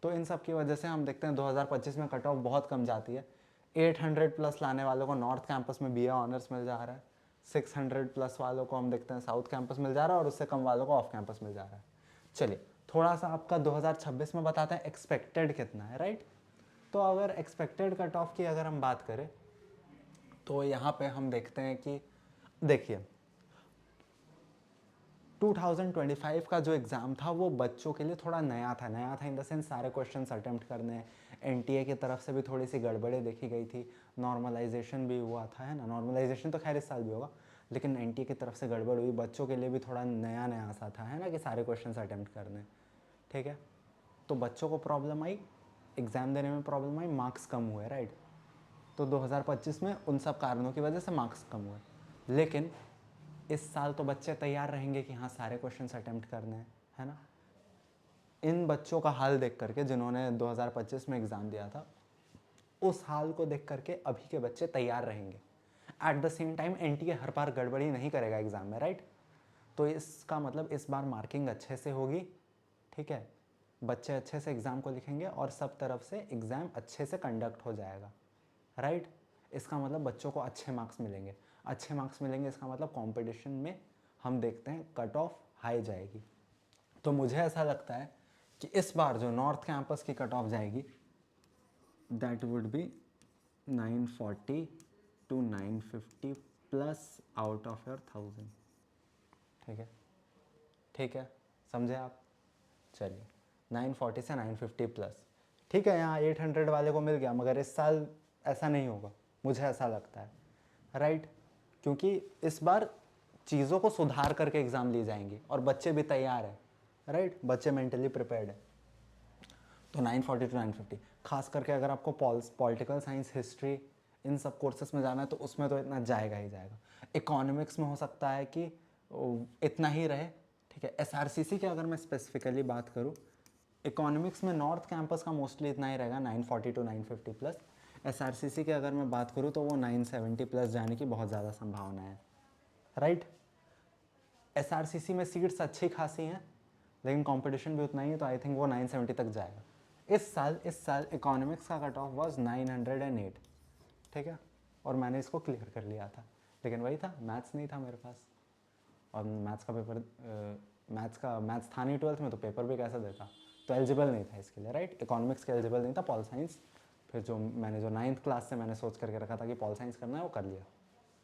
तो इन सब की वजह से हम देखते हैं 2025 में कट ऑफ बहुत कम जाती है। 800 प्लस लाने वालों को नॉर्थ कैंपस में BA ऑनर्स मिल जा रहा है, 600 प्लस वालों को हम देखते हैं साउथ कैंपस मिल जा रहा है और उससे कम वालों को ऑफ कैंपस मिल जा रहा है। चलिए थोड़ा सा आपका 2026 में बताते हैं एक्सपेक्टेड कितना है, राइट। तो अगर एक्सपेक्टेड कट ऑफ की अगर हम बात करें तो यहाँ पे हम देखते हैं कि देखिए 2025 का जो एग्ज़ाम था वो बच्चों के लिए थोड़ा नया था इन द सेंस सारे क्वेश्चंस अटेम्प्ट करने, NTA की तरफ से भी थोड़ी सी गड़बड़े देखी गई थी, नॉर्मलाइजेशन भी हुआ था, है ना। नॉर्मलाइजेशन तो खैर इस साल भी होगा, लेकिन NTA की तरफ से गड़बड़ हुई, बच्चों के लिए भी थोड़ा नया सा था, है ना, कि सारे क्वेश्चंस अटेम्प्ट करने, ठीक है। तो बच्चों को प्रॉब्लम आई, एग्ज़ाम देने में प्रॉब्लम आई, मार्क्स कम हुए, राइट। तो 2025 में उन सब कारणों की वजह से मार्क्स कम हुए, लेकिन इस साल तो बच्चे तैयार रहेंगे कि हाँ सारे क्वेश्चंस अटेम्प्ट करने हैं, है ना। इन बच्चों का हाल देख करके जिन्होंने 2025 में एग्ज़ाम दिया था, उस हाल को देख करके अभी के बच्चे तैयार रहेंगे। At the same time NTA हर बार गड़बड़ी नहीं करेगा एग्ज़ाम में, राइट। तो इसका मतलब इस बार मार्किंग अच्छे से होगी, ठीक है, बच्चे अच्छे से एग्ज़ाम को लिखेंगे और सब तरफ से एग्ज़ाम अच्छे से कंडक्ट हो जाएगा, राइट। इसका मतलब बच्चों को अच्छे मार्क्स मिलेंगे, इसका मतलब कंपटीशन में हम देखते हैं कट ऑफ हाई जाएगी। तो मुझे ऐसा लगता है कि इस बार जो नॉर्थ कैंपस की कट ऑफ जाएगी that would be 940 to 950 plus out of your 1000। ठीक है, ठीक है, समझे आप? चलिए 940 से 950 प्लस। ठीक है, यहाँ 800 वाले को मिल गया, मगर इस साल ऐसा नहीं होगा, मुझे ऐसा लगता है, राइट? क्योंकि इस बार चीज़ों को सुधार करके एग्ज़ाम ली जाएंगी और बच्चे भी तैयार हैं, राइट? बच्चे मेंटली प्रिपेयर्ड है। तो 940 टू 950, खास करके अगर आपको पॉलिटिकल साइंस, हिस्ट्री, इन सब कोर्सेस में जाना है तो उसमें तो इतना जाएगा ही जाएगा। इकोनॉमिक्स में हो सकता है कि इतना ही रहे। ठीक है, एसआरसीसी की अगर मैं स्पेसिफिकली बात करूँ, इकोनॉमिक्स में नॉर्थ कैंपस का मोस्टली इतना ही रहेगा, 940 टू 950 प्लस। एसआरसीसी की अगर मैं बात करूँ तो वो 970 प्लस जाने की बहुत ज़्यादा संभावना है, राइट? एसआरसीसी में सीट्स अच्छी खासी हैं, लेकिन कंपटीशन भी उतना ही है, तो आई थिंक वो 970 तक जाएगा। इस साल इकोनॉमिक्स का कट ऑफ वॉज 908। ठीक है, और मैंने इसको क्लियर कर लिया था, लेकिन वही था, मैथ्स नहीं था मेरे पास, और मैथ्स का पेपर मैथ्स था नहीं 12th में, तो पेपर भी कैसे देता? तो एलिजिबल नहीं था इसके लिए, राइट? इकोनॉमिक्स के एलिजिबल नहीं था, पॉल साइंस। फिर जो 9th क्लास से मैंने सोच करके रखा था कि पॉल साइंस करना है, वो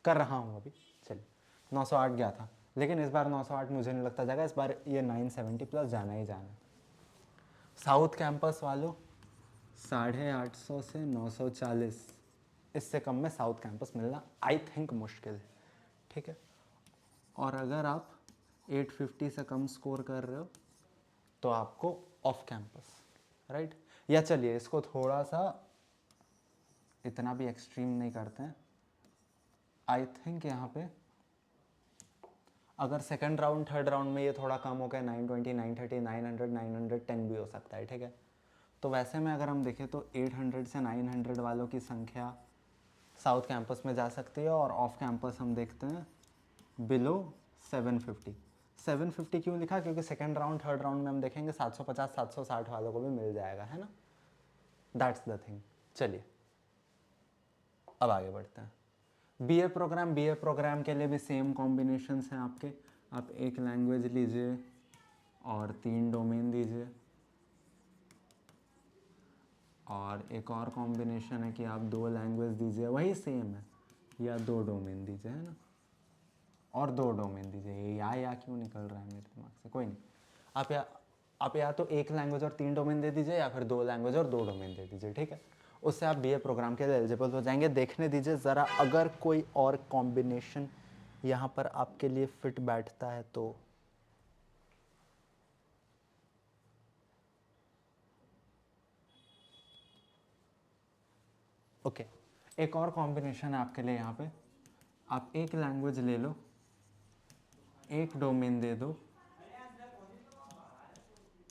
कर रहा हूँ अभी। चलिए 908 गया था, लेकिन इस बार 908 मुझे नहीं लगता जाएगा, इस बार ये 970 प्लस जाना ही जाना है। साउथ कैंपस वालों 850 से 940, इससे कम में साउथ कैंपस मिलना आई थिंक मुश्किल है। ठीक है, और अगर आप 850 से कम स्कोर कर रहे हो तो आपको ऑफ कैंपस, राइट? या चलिए इसको थोड़ा सा इतना भी एक्सट्रीम नहीं करते हैं, आई थिंक यहाँ पे अगर सेकंड राउंड थर्ड राउंड में ये थोड़ा कम हो गया, 920, 930, 900, 910 भी हो सकता है। ठीक है, तो वैसे में अगर हम देखें तो 800 से 900 वालों की संख्या साउथ कैंपस में जा सकती है, और ऑफ कैंपस हम देखते हैं बिलो 750। 750 क्यों लिखा? क्योंकि सेकंड राउंड थर्ड राउंड में हम देखेंगे 750 760 वालों को भी मिल जाएगा, है ना? That's the thing. चलिए अब आगे बढ़ते हैं। बीए प्रोग्राम के लिए भी सेम कॉम्बिनेशंस हैं आपके। आप एक लैंग्वेज लीजिए और 3 डोमेन दीजिए, और एक और कॉम्बिनेशन है कि आप 2 लैंग्वेज दीजिए, वही सेम है, या 2 डोमेन दीजिए, है ना? और 2 डोमेन दीजिए। ये या क्यों निकल रहा है मेरे दिमाग से? कोई नहीं, आप या तो 1 लैंग्वेज और 3 डोमेन दे दीजिए, या फिर 2 लैंग्वेज और 2 डोमेन दे दीजिए। ठीक है, उससे आप बीए प्रोग्राम के लिए एलिजिबल हो जाएंगे। देखने दीजिए ज़रा, अगर कोई और कॉम्बिनेशन यहाँ पर आपके लिए फिट बैठता है तो। ओके, एक और कॉम्बिनेशन है आपके लिए यहाँ पे। आप एक लैंग्वेज ले लो, एक डोमेन दे दो,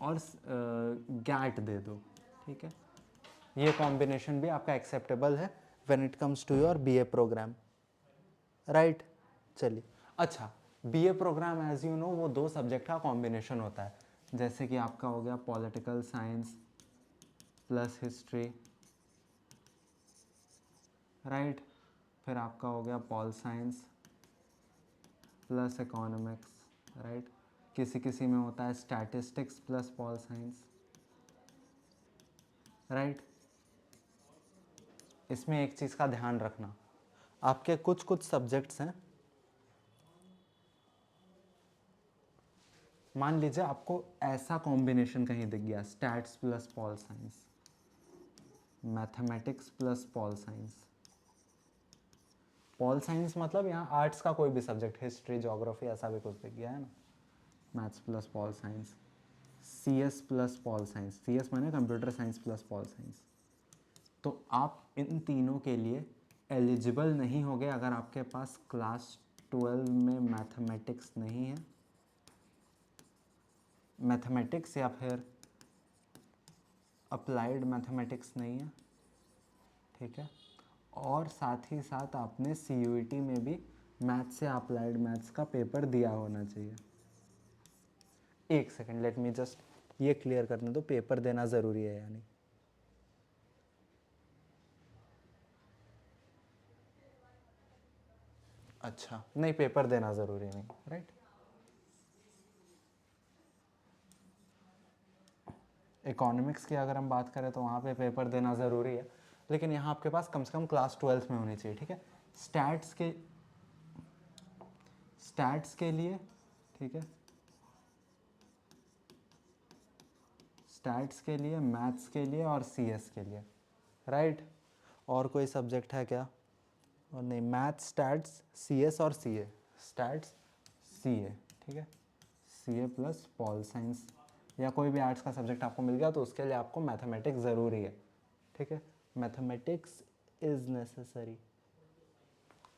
और गैट दे दो। ठीक है, ये कॉम्बिनेशन भी आपका एक्सेप्टेबल है when it comes to your BA program, right? चलिए, अच्छा, BA program as you know वो 2 सब्जेक्ट का कॉम्बिनेशन होता है, जैसे कि आपका हो गया political science plus history, right? फिर आपका हो गया pol science plus economics, right? किसी किसी में होता है statistics plus pol science, right? इसमें एक चीज़ का ध्यान रखना, आपके कुछ कुछ सब्जेक्ट्स हैं, मान लीजिए आपको ऐसा कॉम्बिनेशन कहीं दिख गया, stats plus pol science, mathematics plus pol science. Pol science मतलब यहाँ आर्ट्स का कोई भी सब्जेक्ट, हिस्ट्री, ज्योग्राफी, ऐसा भी कुछ दिख गया है ना, maths plus pol science, CS plus pol science, CS माने computer science plus pol science, तो आप इन तीनों के लिए एलिजिबल नहीं होगे अगर आपके पास क्लास 12 में मैथमेटिक्स नहीं है, मैथमेटिक्स या फिर अप्लाइड मैथमेटिक्स नहीं है। ठीक है, और साथ ही साथ आपने सीयूईटी में भी मैथ्स या अप्लाइड मैथ्स का पेपर दिया होना चाहिए। एक सेकंड, लेट मी जस्ट ये क्लियर करने दो, पेपर देना ज़रूरी है यानी। अच्छा, नहीं, पेपर देना ज़रूरी नहीं, राइट? इकोनॉमिक्स की अगर हम बात करें तो वहाँ पे पेपर देना ज़रूरी है, लेकिन यहाँ आपके पास कम से कम क्लास 12 में होनी चाहिए। ठीक है, स्टैट्स के स्टैट्स के लिए, ठीक है, स्टैट्स के लिए, मैथ्स के लिए और सीएस के लिए, राइट। और कोई सब्जेक्ट है क्या? और नहीं, मैथ्स, स्टैट्स, सीएस और सीए, स्टैट्स सीए, ठीक है, सीए प्लस पॉल साइंस या कोई भी आर्ट्स का सब्जेक्ट आपको मिल गया तो उसके लिए आपको मैथमेटिक्स ज़रूरी है, ठीक है, मैथमेटिक्स इज़ नेसेसरी,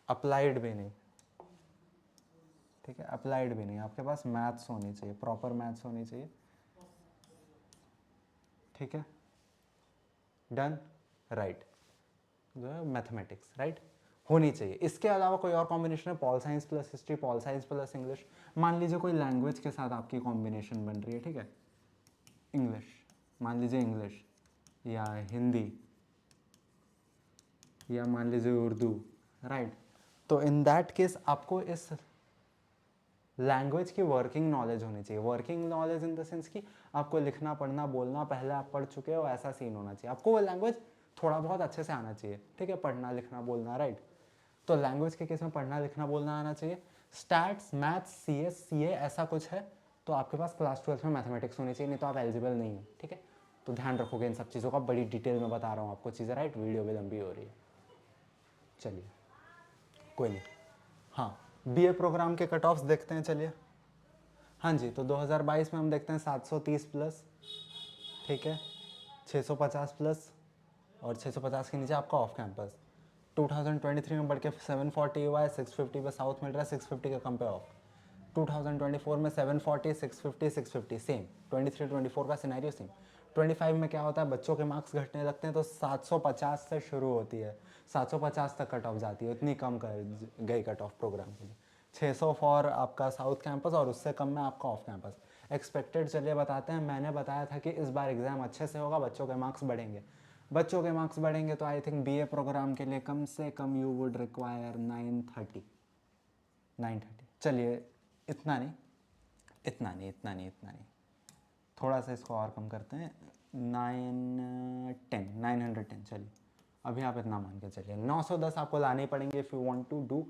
अप्लाइड भी नहीं, ठीक है, अप्लाइड भी नहीं, आपके पास मैथ्स होनी चाहिए, प्रॉपर मैथ्स होनी चाहिए, ठीक है, डन, राइट, मैथमेटिक्स राइट होनी चाहिए। इसके अलावा कोई और कॉम्बिनेशन है? Pol science plus history, pol science plus English, मान लीजिए कोई लैंग्वेज के साथ आपकी कॉम्बिनेशन बन रही है, ठीक है, इंग्लिश, मान लीजिए इंग्लिश या हिंदी या मान लीजिए उर्दू, राइट, तो इन दैट केस आपको इस लैंग्वेज की वर्किंग नॉलेज होनी चाहिए। Working knowledge in the sense कि आपको लिखना पढ़ना बोलना पहले आप पढ़ चुके हो, ऐसा सीन होना चाहिए, आपको वो लैंग्वेज थोड़ा बहुत अच्छे से आना चाहिए, ठीक है, पढ़ना लिखना बोलना, राइट। तो लैंग्वेज के केस में पढ़ना लिखना बोलना आना चाहिए। स्टैट्स, मैथ्स, सीएस, सीए ऐसा कुछ है तो आपके पास क्लास 12 में मैथमेटिक्स होनी चाहिए, नहीं तो आप एलिजिबल नहीं हो, ठीक है। तो ध्यान रखोगे इन सब चीज़ों का, बड़ी डिटेल में बता रहा हूँ आपको चीज़ें, राइट, वीडियो भी लंबी हो रही है, चलिए कोई नहीं। हाँ, बीए प्रोग्राम के कट ऑफ्स देखते हैं, चलिए। हाँ जी, तो 2022 में हम देखते हैं 730 प्लस, ठीक है, 650 प्लस और 650 के नीचे आपका ऑफ कैंपस। 2023 में बढ़ के 740 हुआ है, 650 पे साउथ मिल रहा है, 650 का कम पे ऑफ। 2024 में 740, 650, 650 सेम। 23-24 का सिनेरियो सेम। 25 में क्या होता है, बच्चों के मार्क्स घटने लगते हैं तो 750 से शुरू होती है, 750 तक कट ऑफ जाती है, इतनी कम कर गई कट ऑफ प्रोग्राम के लिए। 600 फॉर आपका साउथ कैंपस और उससे कम में आपका ऑफ कैंपस। एक्सपेक्टेड चलिए बताते हैं, मैंने बताया था कि इस बार एग्ज़ाम अच्छे से होगा, बच्चों के मार्क्स बढ़ेंगे। बच्चों के मार्क्स बढ़ेंगे तो आई थिंक बीए प्रोग्राम के लिए कम से कम यू वुड रिक्वायर 930। चलिए, इतना नहीं, इतना नहीं, इतना नहीं, इतना नहीं, थोड़ा सा इसको और कम करते हैं, 910, चलिए अभी आप इतना मान के चलिए, 910 आपको लाने पड़ेंगे if you want to do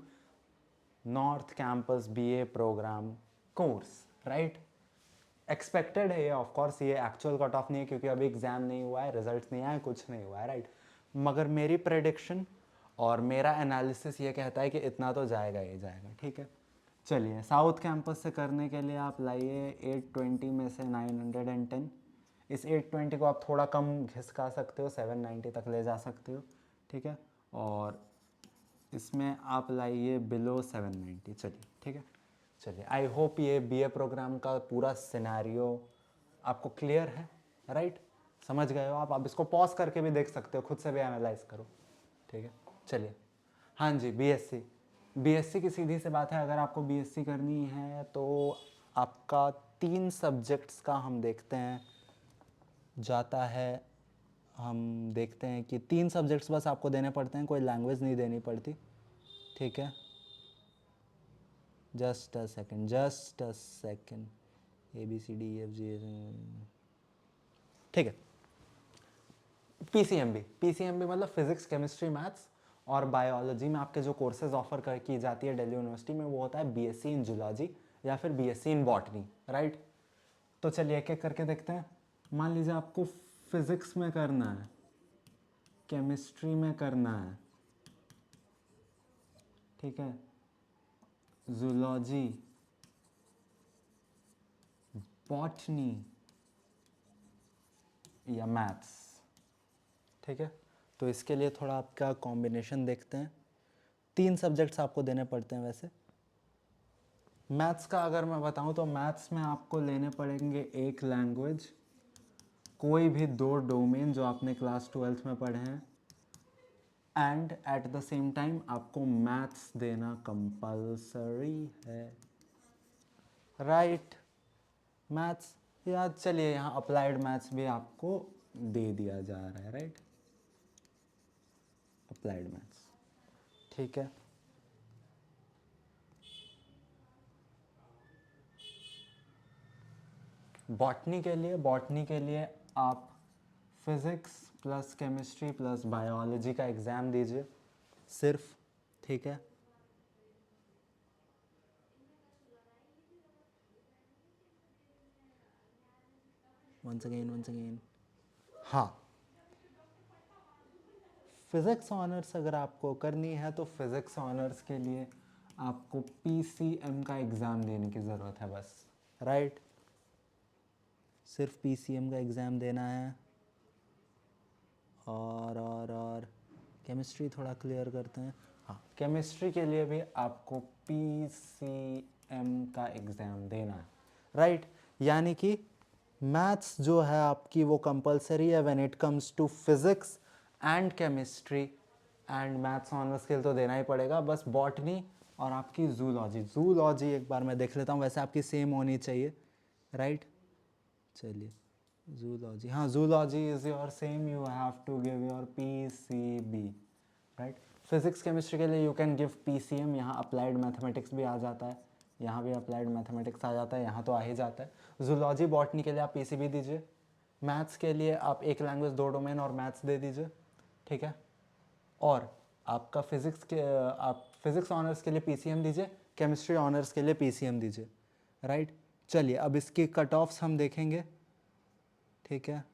north campus BA program course, right. Expected है ये, ऑफ कोर्स ये एक्चुअल कट ऑफ नहीं है क्योंकि अभी एग्जाम नहीं हुआ है, रिजल्ट्स नहीं आए, कुछ नहीं हुआ है, राइट। मगर मेरी प्रेडिक्शन और मेरा एनालिसिस ये कहता है कि इतना तो जाएगा ही जाएगा, ठीक है। चलिए, साउथ कैंपस से करने के लिए आप लाइए 820 में से 910। इस 820 को आप थोड़ा कम घिसका सकते हो, 790 तक ले जा सकते हो, ठीक है। और इसमें आप लाइए बिलो 790, चलिए ठीक है। चलिए, आई होप ये बीए प्रोग्राम का पूरा सिनेरियो आपको क्लियर है, राइट, समझ गए हो आप इसको पॉज करके भी देख सकते हो, खुद से भी एनालाइज करो, ठीक है। चलिए, हाँ जी, बीएससी, बीएससी की सीधी सी बात है, अगर आपको बीएससी करनी है तो आपका 3 सब्जेक्ट्स का हम देखते हैं जाता है, हम देखते हैं कि 3 सब्जेक्ट्स बस आपको देने पड़ते हैं, कोई लैंग्वेज नहीं देनी पड़ती, ठीक है। जस्ट अ सेकेंड, ABCDEFG, ठीक है। पीसीएमबी मतलब फिजिक्स केमिस्ट्री मैथ्स और बायोलॉजी में आपके जो कोर्सेज ऑफर कर की जाती है दिल्ली यूनिवर्सिटी में, वो होता है बीएससी इन जूलॉजी या फिर बीएससी इन बॉटनी, राइट। तो चलिए एक एक करके देखते हैं। मान लीजिए आपको फिजिक्स में करना है, केमिस्ट्री में करना है, ठीक है, जूलॉजी, बॉटनी या मैथ्स, ठीक है। तो इसके लिए थोड़ा आपका कॉम्बिनेशन देखते हैं, 3 सब्जेक्ट्स आपको देने पड़ते हैं वैसे। मैथ्स का अगर मैं बताऊं तो मैथ्स में आपको लेने पड़ेंगे एक लैंग्वेज, कोई भी 2 डोमेन जो आपने क्लास 12th में पढ़े हैं, and at the same time आपको मैथ्स देना कंपलसरी है, राइट। मैथ्स या चलिए यहाँ अप्लाइड मैथ्स भी आपको दे दिया जा रहा है, राइट, अप्लाइड मैथ्स, ठीक है। बॉटनी के लिए आप physics plus chemistry plus biology का एग्ज़ाम दीजिए सिर्फ, ठीक है। once again. हाँ, फिज़िक्स ऑनर्स अगर आपको करनी है तो फिज़िक्स ऑनर्स के लिए आपको PCM का एग्ज़ाम देने की ज़रूरत है बस, राइट? सिर्फ PCM का एग्ज़ाम देना है। और केमिस्ट्री थोड़ा क्लियर करते हैं। हाँ, केमिस्ट्री के लिए भी आपको PCM का एग्ज़ाम देना है, राइट? यानी कि मैथ्स जो है आपकी वो कंपलसरी है when it comes to physics and chemistry, and maths honours के लिए तो देना ही पड़ेगा। बस बॉटनी और आपकी जूलॉजी एक बार मैं देख लेता हूँ, वैसे आपकी सेम होनी चाहिए, राइट? चलिए, जूलॉजी, हाँ, zoology is your same, you have to give your PCB, right? Physics chemistry के लिए यू कैन गिव PCM, यहाँ अप्लाइड मैथमेटिक्स भी आ जाता है, यहाँ भी अप्लाइड मैथमेटिक्स आ जाता है, यहाँ तो आ ही जाता है। जूलॉजी बॉटनी के लिए आप PCB दीजिए। मैथ्स के लिए आप एक लैंग्वेज 2 डोमेन और मैथ्स दे दीजिए, ठीक है? और आपका फिज़िक्स के आप फिज़िक्स ऑनर्स के लिए PCM दीजिए, केमिस्ट्री ऑनर्स के लिए PCM दीजिए, राइट? चलिए, अब इसके कट ऑफ्स हम देखेंगे, ठीक है?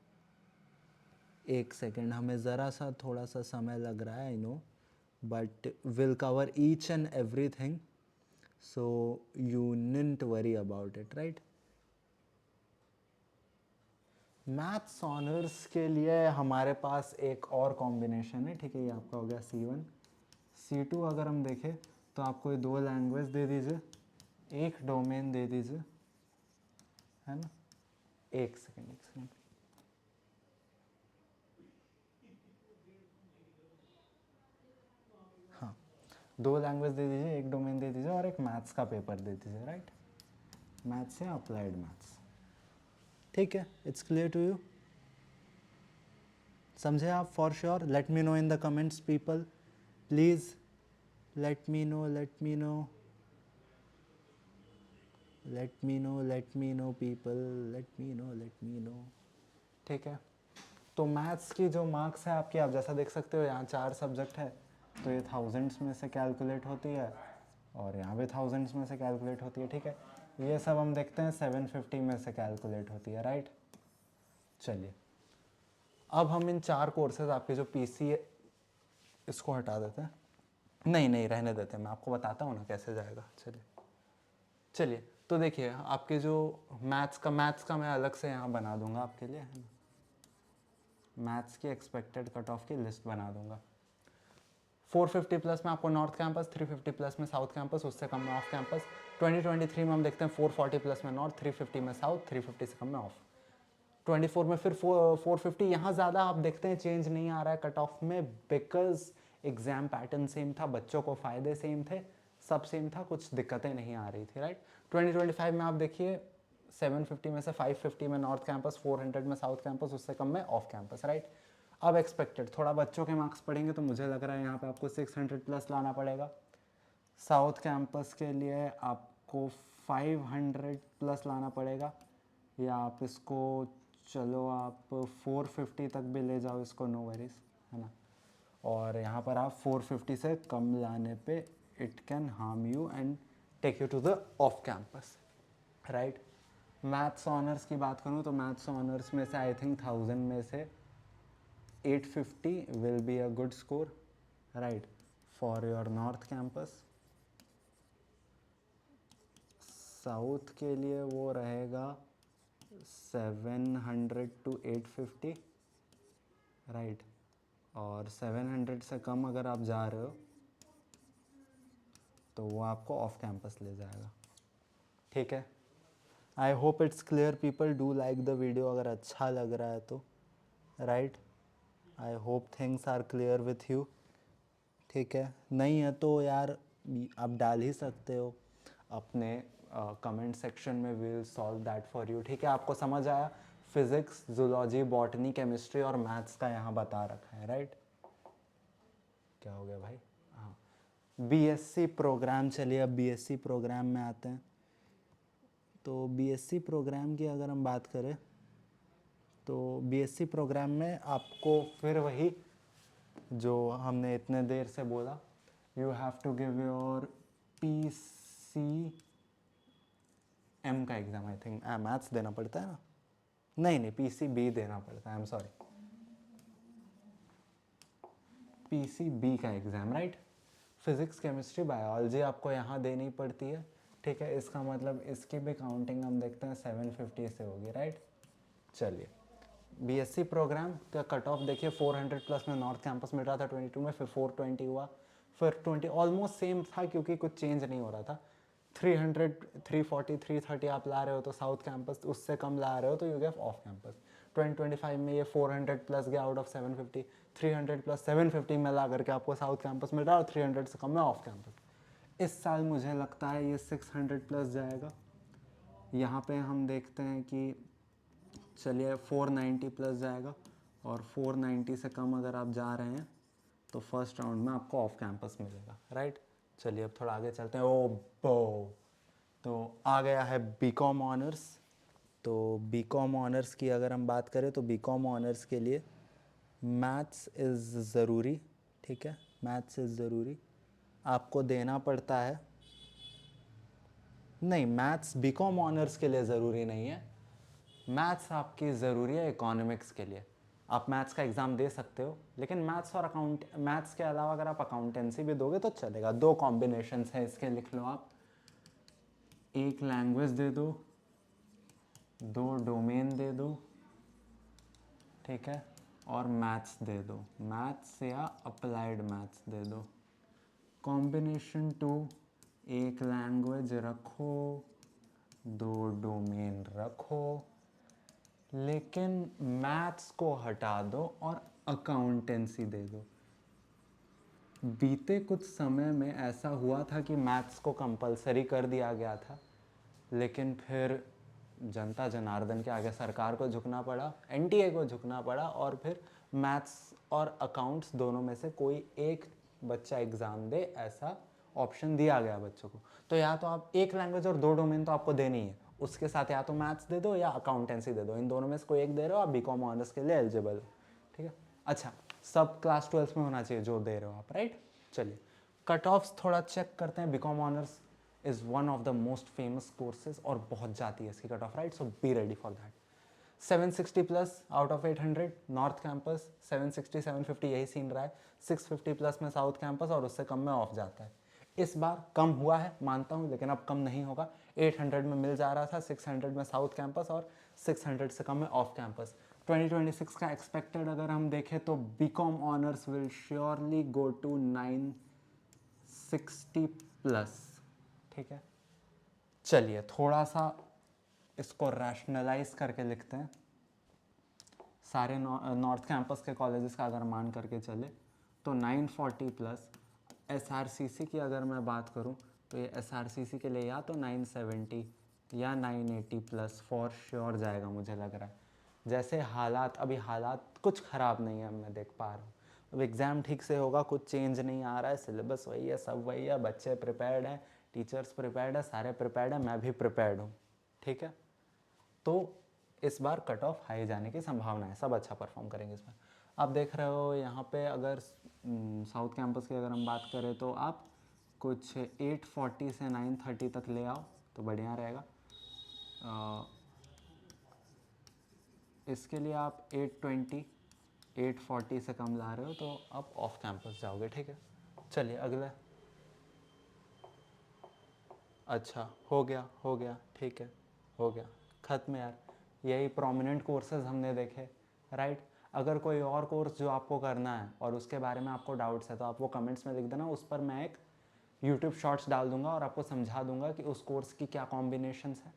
एक सेकेंड, हमें ज़रा सा थोड़ा सा समय लग रहा है, I know, but will cover each and every thing, so you needn't worry about it, right? Maths honours के लिए हमारे पास एक और कॉम्बिनेशन है, ठीक है? ये आपका हो गया C1, C2 अगर हम देखें तो आपको ये 2 लैंग्वेज दे दीजिए, एक डोमेन दे दीजिए, है ना? एक सेकेंड, हाँ, 2 लैंग्वेज दे दीजिए, एक डोमेन दे दीजिए और एक मैथ्स का पेपर दे दीजिए, राइट? मैथ्स या अप्लाइड मैथ्स, ठीक है? It's clear to you? समझे आप? For sure, let me know in the comments people, please let me know people, let me know, ठीक है? तो मैथ्स की जो मार्क्स है आपकी, आप जैसा देख सकते हो यहाँ 4 सब्जेक्ट है, तो ये थाउजेंड्स में से कैलकुलेट होती है और यहाँ भी थाउजेंड्स में से कैलकुलेट होती है, ठीक है? ये सब हम देखते हैं 750 में से कैलकुलेट होती है, राइट? चलिए, अब हम इन 4 कोर्सेज आपके जो PC है इसको हटा देते हैं, नहीं रहने देते हैं, मैं आपको बताता हूँ ना कैसे जाएगा। चलिए, तो देखिए, आपके जो मैथ्स का मैं अलग से यहाँ बना दूंगा आपके लिए, है ना? मैथ्स की एक्सपेक्टेड कट ऑफ की लिस्ट बना दूंगा। 450 प्लस में आपको नॉर्थ कैंपस, 350 प्लस में साउथ कैंपस, उससे कम में ऑफ कैंपस। 2023 में हम देखते हैं 440 प्लस में नॉर्थ, 350 में साउथ, 350 से कम में ऑफ। 24 में फिर 450, यहाँ ज़्यादा आप देखते हैं चेंज नहीं आ रहा है कट ऑफ में, बिकॉज एग्जाम पैटर्न सेम था, बच्चों को फ़ायदे सेम थे, सब सेम था, कुछ दिक्कतें नहीं आ रही थी, राइट? 2025 में आप देखिए 750 में से 550 में नॉर्थ कैंपस, 400 में साउथ कैंपस, उससे कम में ऑफ कैंपस, राइट? अब एक्सपेक्टेड थोड़ा बच्चों के मार्क्स पढ़ेंगे तो मुझे लग रहा है यहाँ पे आपको 600 प्लस लाना पड़ेगा। साउथ कैंपस के लिए आपको 500 प्लस लाना पड़ेगा, या आप इसको चलो आप 450 तक भी ले जाओ इसको, नो वरीज, है ना? और यहाँ पर आप 450 से कम लाने पे it can harm you and take you to the off campus, right? Maths honours की बात करूँ तो मैथ्स ऑनर्स में से आई थिंक 1000 में से 850 will be a good score, right, for your north campus. South के लिए वो रहेगा 700 to 850, राइट? और 700 से कम अगर आप जा रहे हो तो वो आपको ऑफ कैंपस ले जाएगा, ठीक है? I hope it's clear people, do like the video अगर अच्छा लग रहा है तो, right? I hope things are clear with you, ठीक है? नहीं है तो यार आप डाल ही सकते हो अपने कमेंट सेक्शन में, will solve that for you, ठीक है? आपको समझ आया? फिज़िक्स, जूलॉजी, बॉटनी, केमिस्ट्री और मैथ्स का यहाँ बता रखा है, राइट? क्या हो गया भाई? हाँ, BSc प्रोग्राम, चलिए अब BSc प्रोग्राम में आते हैं। तो BSc प्रोग्राम की अगर हम बात करें तो BSc प्रोग्राम में आपको फिर वही जो हमने इतने देर से बोला, you have to give your PCM का एग्ज़ाम, आई थिंक मैथ्स देना पड़ता है ना, नहीं PCB देना पड़ता है, आई एम सॉरी, PCB का exam, right. Physics chemistry biology आपको यहाँ देनी पड़ती है, ठीक है। इसका मतलब इसकी भी काउंटिंग हम देखते हैं 750 से होगी, राइट। चलिए, बीएससी प्रोग्राम का कट ऑफ देखिए 400 प्लस में नॉर्थ कैंपस मिल रहा था 22 में, फिर 420 हुआ, फिर 20 ऑलमोस्ट सेम था क्योंकि कुछ चेंज नहीं हो रहा था। 300 340 330 आप ला रहे हो तो साउथ कैंपस, उससे कम ला रहे हो तो यू गेट ऑफ कैंपस। 2025 में ये 400 प्लस गया आउट ऑफ 750, 300 प्लस 750 में ला करके आपको साउथ कैंपस मिल रहा है और 300 से कम में ऑफ कैंपस। इस साल मुझे लगता है ये 600 प्लस जाएगा। यहाँ पे हम देखते हैं कि चलिए 490 प्लस जाएगा, और 490 से कम अगर आप जा रहे हैं तो फर्स्ट राउंड में आपको ऑफ कैंपस मिलेगा, राइट। चलिए अब थोड़ा आगे चलते हैं। ओ बो, तो आ गया है बीकॉम ऑनर्स। तो बीकॉम ऑनर्स की अगर हम बात करें तो बीकॉम ऑनर्स के लिए मैथ्स इज़ ज़रूरी, ठीक है। मैथ्स इज़ ज़रूरी, आपको देना पड़ता है। नहीं, मैथ्स बीकॉम ऑनर्स के लिए ज़रूरी नहीं है, मैथ्स आपकी ज़रूरी है इकोनॉमिक्स के लिए। आप मैथ्स का एग्ज़ाम दे सकते हो, लेकिन मैथ्स के अलावा अगर आप अकाउंटेंसी भी दोगे तो चलेगा। दो कॉम्बिनेशंस हैं इसके, लिख लो आप। एक लैंग्वेज दे दो, दो डोमेन दे दो, ठीक है, और मैथ्स दे दो, मैथ्स या अप्लाइड मैथ्स दे दो। कॉम्बिनेशन 2, एक लैंग्वेज रखो, दो डोमेन रखो, लेकिन मैथ्स को हटा दो और अकाउंटेंसी दे दो। बीते कुछ समय में ऐसा हुआ था कि मैथ्स को कंपलसरी कर दिया गया था, लेकिन फिर जनता जनार्दन के आगे सरकार को झुकना पड़ा, एनटीए को झुकना पड़ा, और फिर मैथ्स और अकाउंट्स दोनों में से कोई एक बच्चा एग्ज़ाम दे, ऐसा ऑप्शन दिया गया बच्चों को। तो या तो आप एक लैंग्वेज और दो डोमेन तो आपको देनी है, उसके साथ या तो मैथ्स दे दो या अकाउंटेंसी दे दो, इन दोनों में से कोई एक दे रहे हो, आप बीकॉम ऑनर्स के लिए एलिजिबल हो, ठीक है। अच्छा, सब क्लास 12 में होना चाहिए जो दे रहे हो आप, राइट। चलिए कट ऑफ्स थोड़ा चेक करते हैं। BCom honours is one of the most famous courses और बहुत जाती है इसकी cut off, right, so be ready for that. 760 plus out of 800 north campus, 760 750 यही सीन रहा है। 650 प्लस में साउथ कैंपस और उससे कम में ऑफ जाता है। इस बार कम हुआ है मानता हूँ, लेकिन अब कम नहीं होगा। 800 में मिल जा रहा था, 600 में साउथ कैंपस और 600 से कम में ऑफ कैंपस। 2026 का एक्सपेक्टेड अगर हम देखें तो BCom honours will surely go to 960 plus, ठीक है। चलिए थोड़ा सा इसको रैशनलाइज करके लिखते हैं। सारे नॉर्थ कैंपस के कॉलेजेस का अगर मान करके चले तो 940 प्लस। एसआरसीसी की अगर मैं बात करूं तो ये एसआरसीसी के लिए या तो 970 या 980 प्लस फॉर श्योर जाएगा, मुझे लग रहा है। जैसे हालात, अभी हालात कुछ ख़राब नहीं है, मैं देख पा रहा हूँ। अब एग्ज़ाम ठीक से होगा, कुछ चेंज नहीं आ रहा है, सिलेबस वही है, सब वही है, बच्चे प्रिपेयर्ड हैं, टीचर्स प्रिपेयर्ड है, सारे प्रिपेयर्ड हैं, मैं भी प्रिपेयर्ड हूँ, ठीक है। तो इस बार कट ऑफ हाई जाने की संभावना है, सब अच्छा परफॉर्म करेंगे इस बार। आप देख रहे हो यहाँ पे अगर साउथ कैंपस की अगर हम बात करें तो आप कुछ 840 से 930 तक ले आओ तो बढ़िया रहेगा। इसके लिए आप 820 840 से कम ला रहे हो तो आप ऑफ कैंपस जाओगे, ठीक है। चलिए अगला। अच्छा हो गया, ठीक है, हो गया, ख़त्म यार। यही प्रोमिनेंट कोर्सेज हमने देखे, राइट। अगर कोई और कोर्स जो आपको करना है और उसके बारे में आपको डाउट्स है तो आप वो कमेंट्स में लिख देना, उस पर मैं एक यूट्यूब शॉर्ट्स डाल दूंगा और आपको समझा दूंगा कि उस कोर्स की क्या कॉम्बिनेशंस हैं,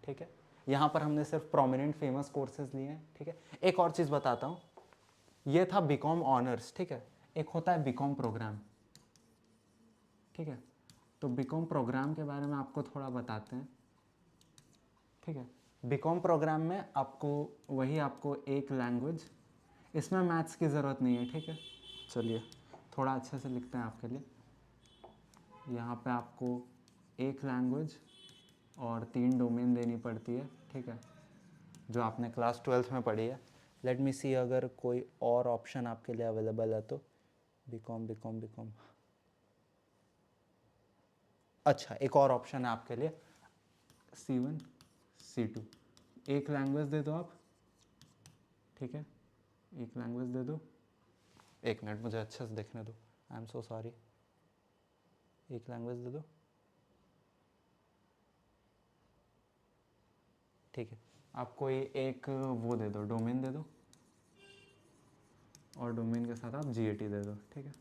ठीक है। यहाँ पर हमने सिर्फ प्रोमिनेंट फेमस कोर्सेज लिए हैं, ठीक है। एक और चीज़ बताता हूँ, ये था बीकॉम ऑनर्स, ठीक है। एक होता है बीकॉम प्रोग्राम, ठीक है। तो बीकॉम प्रोग्राम के बारे में आपको थोड़ा बताते हैं, ठीक है। बीकॉम प्रोग्राम में आपको वही, आपको एक लैंग्वेज, इसमें मैथ्स की ज़रूरत नहीं है, ठीक है। चलिए थोड़ा अच्छे से लिखते हैं आपके लिए। यहाँ पे आपको एक लैंग्वेज और 3 डोमेन देनी पड़ती है, ठीक है, जो आपने क्लास 12th में पढ़ी है। लेट मी सी अगर कोई और ऑप्शन आपके लिए अवेलेबल है तो। बीकॉम बीकॉम बीकॉम, अच्छा एक और ऑप्शन है आपके लिए, C1 C2। एक लैंग्वेज दे दो आप, ठीक है, एक लैंग्वेज दे दो। एक मिनट मुझे अच्छे से देखने दो, आई एम सो सॉरी। एक लैंग्वेज दे दो, ठीक है। आप कोई एक वो दे दो, डोमेन दे दो, और डोमेन के साथ आप GAT दे दो, ठीक है।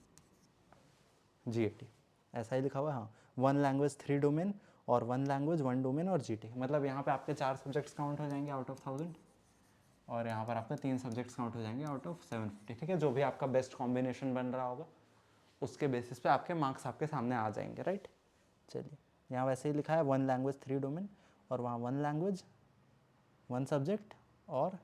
GAT ऐसा ही लिखा हुआ है, हाँ। 1 लैंग्वेज 3 डोमेन, और 1 लैंग्वेज 1 डोमेन और GT। मतलब यहाँ पे आपके 4 सब्जेक्ट्स काउंट हो जाएंगे आउट ऑफ 1000, और यहाँ पर आपके 3 सब्जेक्ट्स काउंट हो जाएंगे आउट ऑफ 750, ठीक है। जो भी आपका बेस्ट कॉम्बिनेशन बन रहा होगा उसके बेसिस पे आपके मार्क्स आपके सामने आ जाएंगे, राइट। चलिए, यहाँ वैसे ही लिखा है 1 लैंग्वेज 3 डोमेन, और वहाँ 1 लैंग्वेज 1 सब्जेक्ट और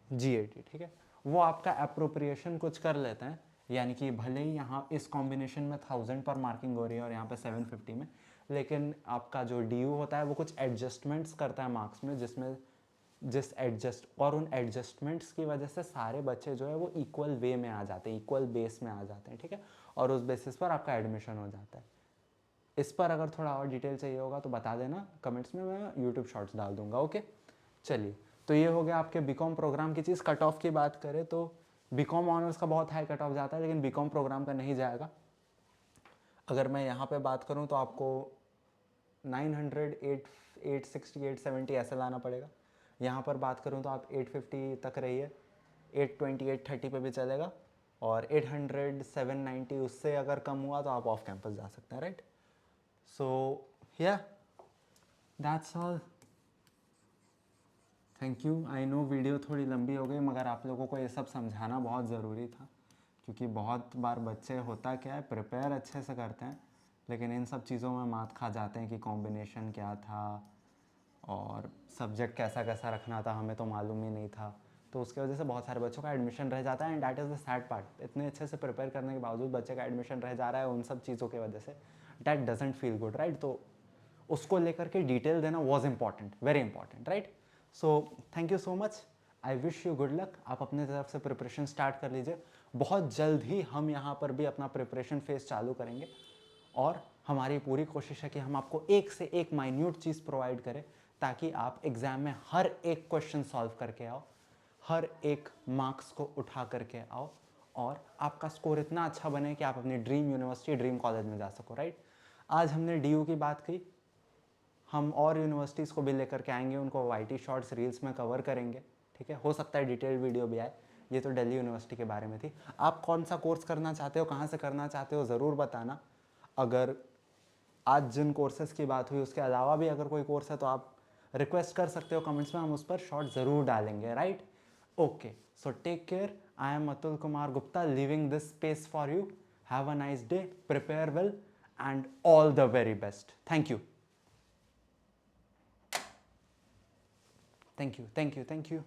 GAT, ठीक है। वो आपका अप्रोप्रिएशन कुछ कर लेते हैं, यानी कि भले ही यहाँ इस कॉम्बिनेशन में 1000 पर मार्किंग हो रही है और यहाँ पे 750 में, लेकिन आपका जो DU होता है वो कुछ एडजस्टमेंट्स करता है मार्क्स में, जिसमें और उन एडजस्टमेंट्स की वजह से सारे बच्चे जो है वो इक्वल वे में आ जाते हैं, इक्वल बेस में आ जाते हैं, ठीक है। और उस बेसिस पर आपका एडमिशन हो जाता है। इस पर अगर थोड़ा और डिटेल चाहिए होगा तो बता देना कमेंट्स में, मैं यूट्यूब शॉर्ट्स डाल दूंगा, ओके। चलिए, तो ये हो गया आपके बीकॉम प्रोग्राम की चीज़। कट ऑफ की बात करें तो बीकॉम ऑनर्स का बहुत हाई कट ऑफ जाता है, लेकिन बीकॉम प्रोग्राम का नहीं जाएगा। अगर मैं यहाँ पे बात करूँ तो आपको 900, 860, 870 ऐसे लाना पड़ेगा। यहाँ पर बात करूँ तो आप 850 तक रहिए, 820, 830 पे भी चलेगा, और 800, 790 उससे अगर कम हुआ तो आप ऑफ कैंपस जा सकते हैं, राइट। सो या that's all, thank you. I know video थोड़ी लंबी हो गई, मगर आप लोगों को ये सब समझाना बहुत ज़रूरी था, क्योंकि बहुत बार बच्चे होता क्या है, प्रिपेयर अच्छे से करते हैं लेकिन इन सब चीज़ों में मात खा जाते हैं कि कॉम्बिनेशन क्या था और सब्जेक्ट कैसा कैसा रखना था, हमें तो मालूम ही नहीं था। तो उसकी वजह से बहुत सारे बच्चों का एडमिशन रह जाता है, and that is the sad part. इतने अच्छे से प्रिपेयर करने के बावजूद बच्चे का एडमिशन रह जा रहा है उन सब चीज़ों की वजह से, that doesn't feel good, right. तो उसको लेकर के डिटेल देना was important, very important, right. So thank you so much, I wish you good luck. आप अपने तरफ से प्रिपरेशन स्टार्ट कर लीजिए। बहुत जल्द ही हम यहाँ पर भी अपना प्रिपरेशन फेज चालू करेंगे, और हमारी पूरी कोशिश है कि हम आपको एक से एक माइन्यूट चीज़ प्रोवाइड करें, ताकि आप एग्ज़ाम में हर एक क्वेश्चन सॉल्व करके आओ, हर एक मार्क्स को उठा करके आओ, और आपका स्कोर इतना अच्छा बने कि आप अपनी ड्रीम यूनिवर्सिटी, ड्रीम कॉलेज में जा सको, राइट। आज हमने DU की बात की, हम और यूनिवर्सिटीज़ को भी लेकर के आएंगे, उनको YT शॉर्ट्स रील्स में कवर करेंगे, ठीक है। हो सकता है डिटेल्ड वीडियो भी आए। ये तो दिल्ली यूनिवर्सिटी के बारे में थी। आप कौन सा कोर्स करना चाहते हो, कहाँ से करना चाहते हो, ज़रूर बताना। अगर आज जिन कोर्सेज़ की बात हुई उसके अलावा भी अगर कोई कोर्स है तो आप रिक्वेस्ट कर सकते हो कमेंट्स में, हम उस पर शॉर्ट ज़रूर डालेंगे, right. Okay, so take care. I am Atul Kumar Gupta, living this space for you. Have a nice day, prepare well, and all the very best. Thank you, thank you, thank you, thank you.